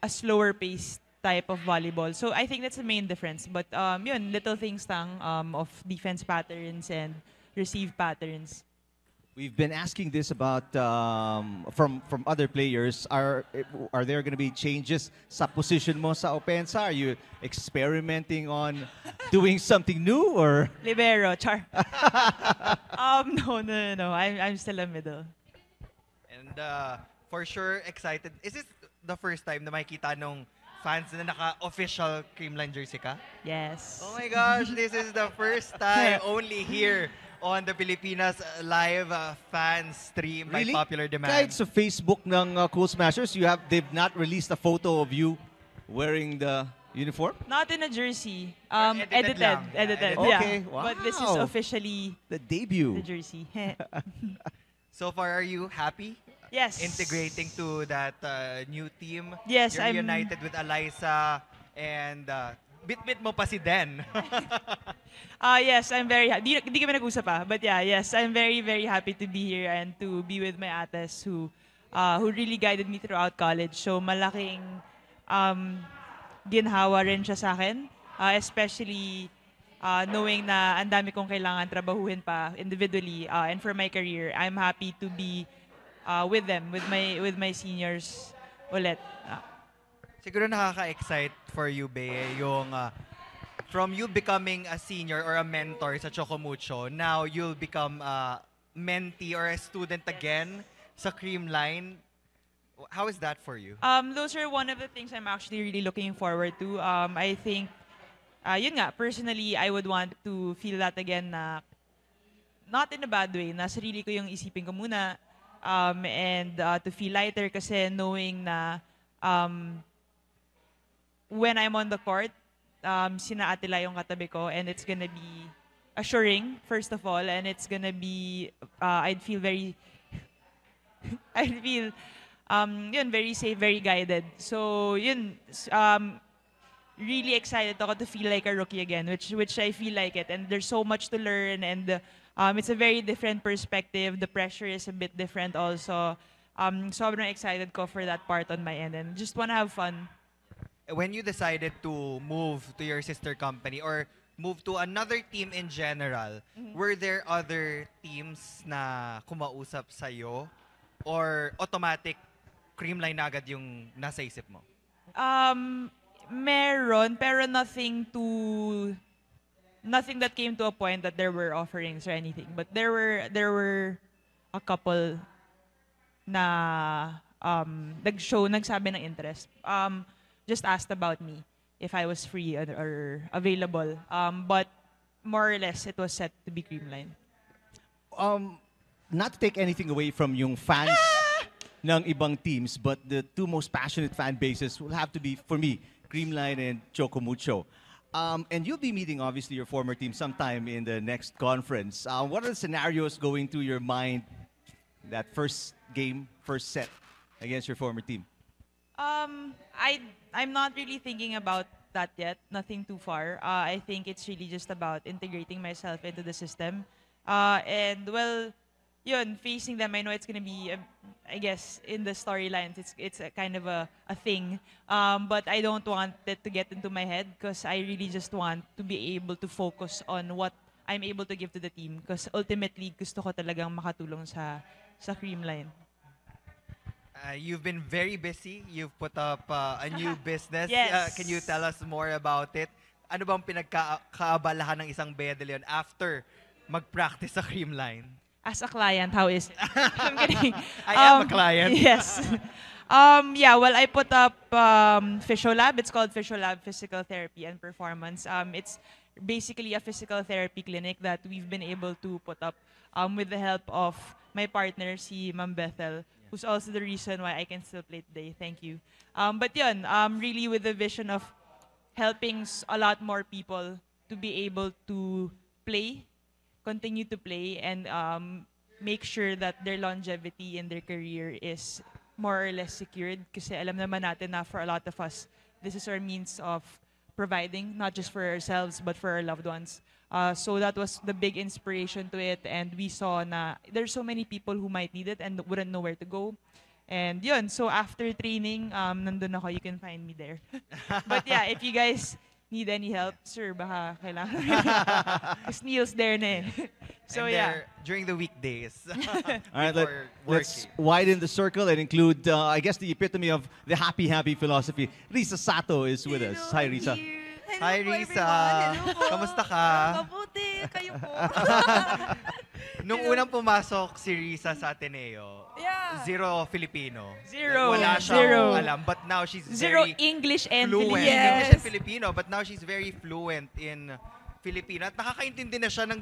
a slower paced type of volleyball. So I think that's the main difference. But yun, little things lang of defense patterns and receive patterns. We've been asking this about from other players. Are there going to be changes sa position mo sa opensa? Are you experimenting on doing something new or? Libero, char. No. I'm still a middle. And for sure, excited. Is this the first time na makikita nung fans na naka-official Creamline jersey ka? Yes. Oh my gosh, this is the first time only here on the Pilipinas Live fan stream by popular demand. Kahit sa Facebook ng Cool Smashers, they've not released a photo of you wearing the uniform? Not in a jersey. Edited lang. Edited. Okay, Yeah. wow. But this is officially The debut. the jersey. So far, are you happy? Yes. Integrating to that new team? Yes, You're I'm- reunited with Eliza and bit-bit mo pa si Den. Yes, I'm very happy. Hindi kami nag-usap pa. But yeah, yes, I'm very, very happy to be here and to be with my ates who really guided me throughout college. So malaking ginhawa rin siya sa akin. Especially knowing na ang dami kong kailangan trabahuhin pa individually and for my career. I'm happy to be with them, with my seniors ulit. Siguro nakaka-excite for you, Bea, yung from you becoming a senior or a mentor sa Chocomucho, now you'll become a mentee or a student again sa Creamline. How is that for you? Those are one of the things I'm actually really looking forward to. I think, yun nga, personally, I would want to feel that again na not in a bad way, na sarili ko yung isipin ko muna and to feel lighter kasi knowing na when I'm on the court, sina Atila yung katabi ko and it's gonna be assuring, first of all, and it's gonna be, I'd feel very, I'd feel, yun, very safe, very guided. So, yun, really excited ako to feel like a rookie again, which I feel like it. And there's so much to learn and it's a very different perspective. The pressure is a bit different also. sobrang excited ko for that part on my end and just wanna have fun. When you decided to move to your sister company or move to another team in general, were there other teams na kumausap sa'yo? Or automatic Creamline na agad yung nasa isip mo? Meron, pero nothing that came to a point that there were offerings or anything. But there were a couple na nagsabi ng interest. Just asked about me if I was free or available. But more or less, it was set to be Creamline. Not to take anything away from yung fans ng ibang teams, but the two most passionate fan bases will have to be, for me, Creamline and Choco Mucho. And you'll be meeting, obviously, your former team sometime in the next conference. What are the scenarios going through your mind that first game, first set against your former team? I'm not really thinking about that yet. Nothing too far. I think it's really just about integrating myself into the system. And well, yun, facing them, I know it's gonna be, I guess, in the storylines, it's a kind of a thing. But I don't want it to get into my head because I really just want to be able to focus on what I'm able to give to the team. Because ultimately, gusto ko talagang makatulong sa Creamline. You've been very busy. You've put up a new business. Yes. Can you tell us more about it? Ano bang pinagkaabalahan ng isang Bea de Leon after mag-practice sa Creamline? As a client, how is it? I'm kidding. I am a client. Yes. Yeah, well, I put up Physiolab. It's called Physiolab Physical Therapy and Performance. It's basically a physical therapy clinic that we've been able to put up with the help of my partner, si Ma'am Bethel, who's also the reason why I can still play today. Thank you. But yun, really with the vision of helping a lot more people to be able to play, continue to play, and make sure that their longevity in their career is more or less secured. Kasi alam naman natin na for a lot of us, this is our means of providing, not just for ourselves, but for our loved ones. So that was the big inspiration to it, and we saw na there's so many people who might need it and wouldn't know where to go. And yun, so after training, nandun ako, you can find me there. But yeah, if you guys need any help, sir, baka kailangan. Because Neil's there na eh. So and yeah. during the weekdays. All right, let's working. widen the circle and include, I guess, the epitome of the happy philosophy. Risa Sato is with us. Hi, Risa. Hi, Risa. Kamusta ka? Mabuti, kayo po. Nung unang pumasok si Risa sa Ateneo, Yeah. zero Filipino. Zero. Wala Zero. siyang alam. But now she's Zero very English and fluent. Filipino. English and Filipino. But now she's very fluent in Filipino. At nakakaintindi na siya ng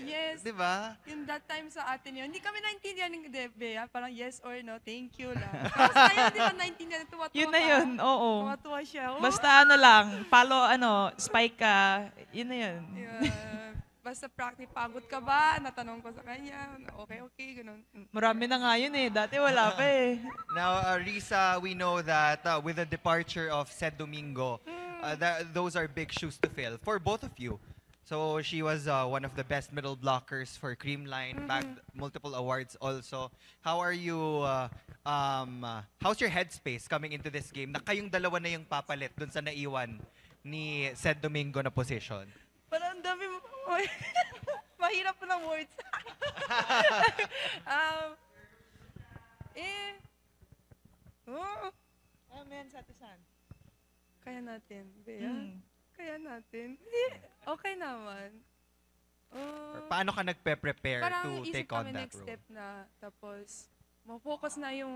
Yes. Di ba? Yung that time sa atin yun, hindi kami naintindihan ng Bea, parang yes or no, thank you lang. Tapos tayo hindi pa naintindihan, tuwa-tuwa Yun na ka. yun, oo. Tuwa-tuwa siya. Basta ano lang, follow spike ka, yun na yun. Yeah. Basta practice, pagod ka ba? Natanong ko sa kanya, okay, ganun. Marami na nga yun eh, dati wala pa eh. Now, Risa, we know that with the departure of Sed Domingo, those are big shoes to fill for both of you. So she was one of the best middle blockers for Creamline, bagged multiple awards also. How are you, how's your headspace coming into this game na kayong dalawa na yung papalit dun sa naiwan ni Sed Domingo na position? Parang ang dami mo, mahirap po ng words. Kaya natin, Bea. Kaya natin. Hindi, okay naman. Or paano ka nagpe-prepare Parang to isip take on kami that next role? step na, tapos, ma-focus na yung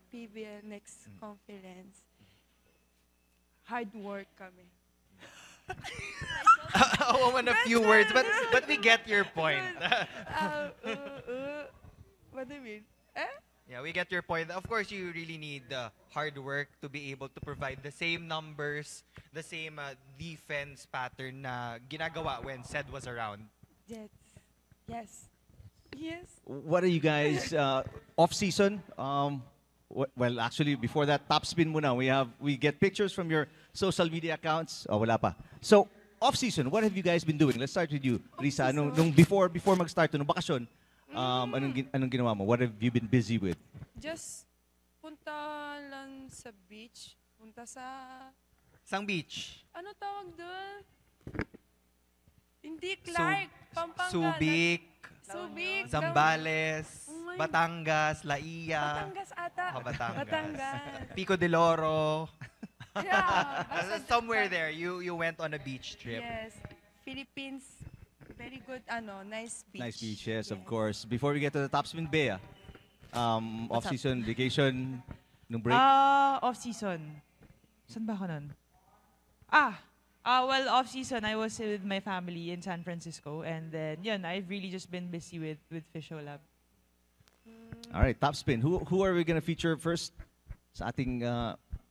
PBL next conference. Hard work kami. Oh, a few words, but we get your point. What do you mean? Yeah, we get your point. Of course, you really need hard work to be able to provide the same numbers, the same defense pattern na ginagawa when Sed was around. Yes. What are you guys, off-season? Well, actually, before that, top spin muna. We get pictures from your social media accounts. Oh, wala pa. So, off-season, what have you guys been doing? Let's start with you, Risa. Nung before mag-start, nung bakasyon, anong ginawa mo? What have you been busy with? Just Punta lang sa beach. Punta sa... Sang beach? Ano tawag doon? Hindi Clark. Pampanga. Subic, Subic. Zambales, Oh my- Batangas, Laia. Batangas ata. Batangas. Batangas. Pico de Loro. Yeah. basta Somewhere dyan. there, you went on a beach trip. Yes. Philippines, very good, nice beach. Nice beach, yes, of course. Before we get to the top spin, Bea, off-season vacation, nung break. Off-season. Saan ba ako nun? Well, off-season, I was with my family in San Francisco. And then, yun, I've really just been busy with Fisho Lab. All right, top spin. Who are we gonna feature first? Sa ating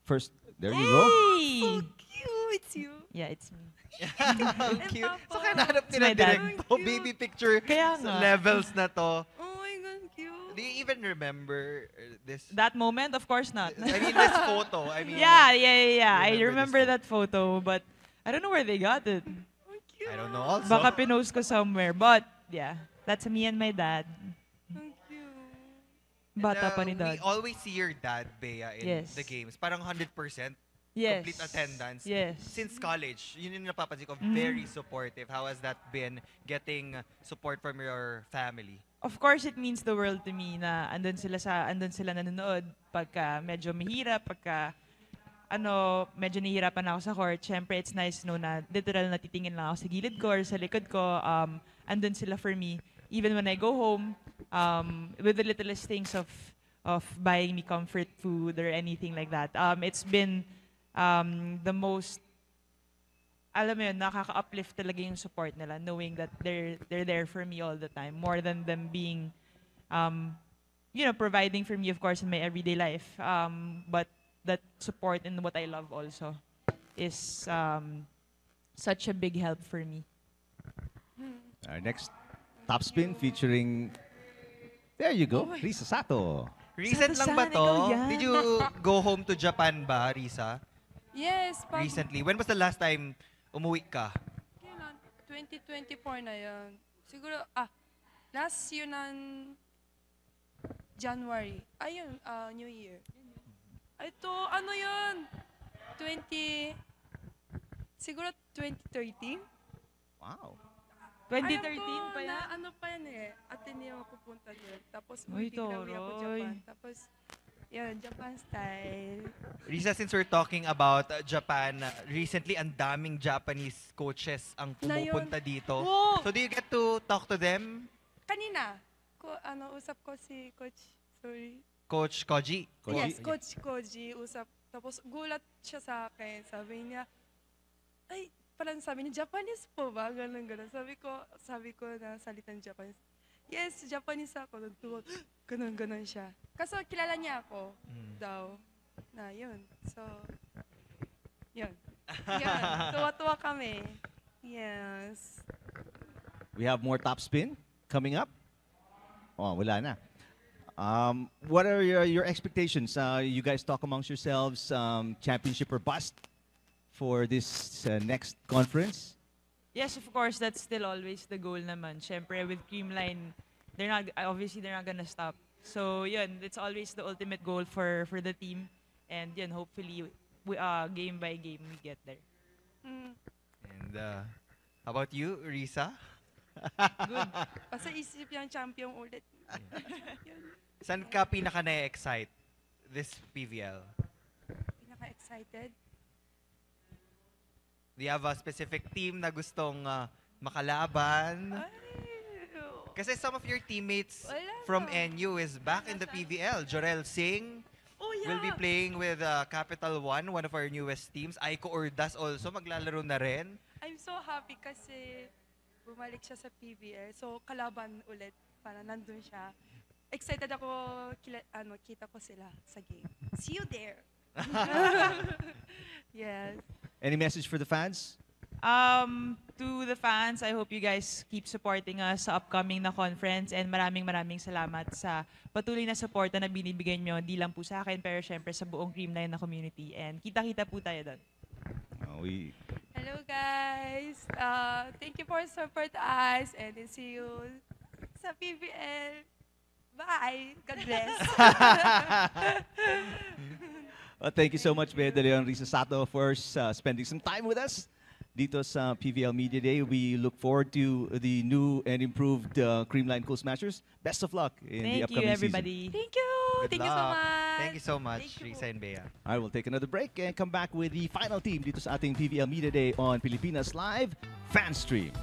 first. There you go. Hey! Cute, it's you. Yeah, it's me. Cute. So kaya nahanap nila my dad. direct to baby picture Kaya sa nga. levels na to. Oh my God, cute. Do you even remember this? That moment? Of course not. I mean, this photo. I mean, Yeah. you I remember remember this that photo, but I don't know where they got it. Oh, cute. I don't know also. Baka pinost ko somewhere. But, yeah. That's me and my dad. Oh, cute. Bata pa ni We dad. always see your dad, Bea, in Yes. the games. Parang 100%. Yes. Complete attendance. Yes. Since college, yun yung napapansin ko, Mhm. very supportive. How has that been, getting support from your family? Of course, it means the world to me na andun sila nanonood pagka medyo mahirap, pagka medyo nahihirapan ako sa court. Syempre, it's nice to know na literal na titingin lang ako sa gilid ko or sa likod ko. Andun sila for me. Even when I go home, with the littlest things of buying me comfort food or anything like that. It's been the most, alam mo yun, nakaka-uplift talaga yung support nila, knowing that they're there for me all the time, more than them being, providing for me, of course, in my everyday life. But that support in what I love also is such a big help for me. Our next top spin featuring. There you go, Risa Sato. Recent lang ba Sato-san, to? ikaw yan. Did you go home to Japan ba, Risa? Yes, Recently. When was the last time umuwi ka? Kailan? 2024 na yan. Siguro, last year ng January. Ayun, New Year. Ito, ano yun? Siguro 2013? Wow. 2013 Alam ko pa yan? Na, ano pa yan eh. Ateneo pupunta doon. Tapos, Uy, biglang uwi ako toroy. Japan. Tapos, yun, Japan style. Risa, since we're talking about Japan, recently ang daming Japanese coaches ang Na yun. pumupunta dito. Wow. So do you get to talk to them? Kanina, usap ko si Coach, sorry. Coach Koji? Yes, Coach Koji, usap. Tapos gulat siya sa akin. Sabi niya, ay, parang sabi niya, Japanese po ba? Ganun. Sabi ko na salitang Japanese. Yes, Japanese ako. Nagtuwa. Ganun siya. Kaso kilala niya ako daw. Na yun. So, yun. Yun. Tuwa-tuwa kami. Yes. We have more top spin coming up. Oh, wala na. What are your expectations? You guys talk amongst yourselves, championship or bust for this next conference? Yes, of course, that's still always the goal naman. Syempre, with Creamline, they're not gonna stop. So, yun, it's always the ultimate goal for the team. And yun, hopefully, game by game, we get there. And how about you, Risa? Good. Basta isip yung champion ulit. Yun. Saan ka pinaka na-excite this PVL? Pinaka-excited. Do you have a specific team na gustong makalaban? Kasi some of your teammates Wala from na. NU is back in the PVL. Jorel Singh Oh, yeah. will be playing with Capital One, one of our newest teams. Aiko Ordas also maglalaro na rin. I'm so happy kasi bumalik siya sa PBL. So, kalaban ulit. Para nandun siya. Excited ako kita ko sila sa game. See you there. Yes. Any message for the fans? To the fans, I hope you guys keep supporting us sa upcoming na conference and maraming salamat sa patuloy na suporta na binibigay nyo, hindi lang po sa akin, pero syempre sa buong Creamline na community. And kita-kita po tayo doon. Hello guys. Thank you for support us and then see you sa PBL. Bye! God bless! Well, thank you so much, Bea De Leon, Risa Sato, for spending some time with us dito sa PVL Media Day. We look forward to the new and improved Creamline Cool Smashers. Best of luck in the Thank you, upcoming season. everybody. Thank you. Good Thank you so luck. much. Thank you so much, Thank you. Risa and Bea. All right, we'll take another break and come back with the final team dito sa ating PVL Media Day on Pilipinas Live Fan Stream.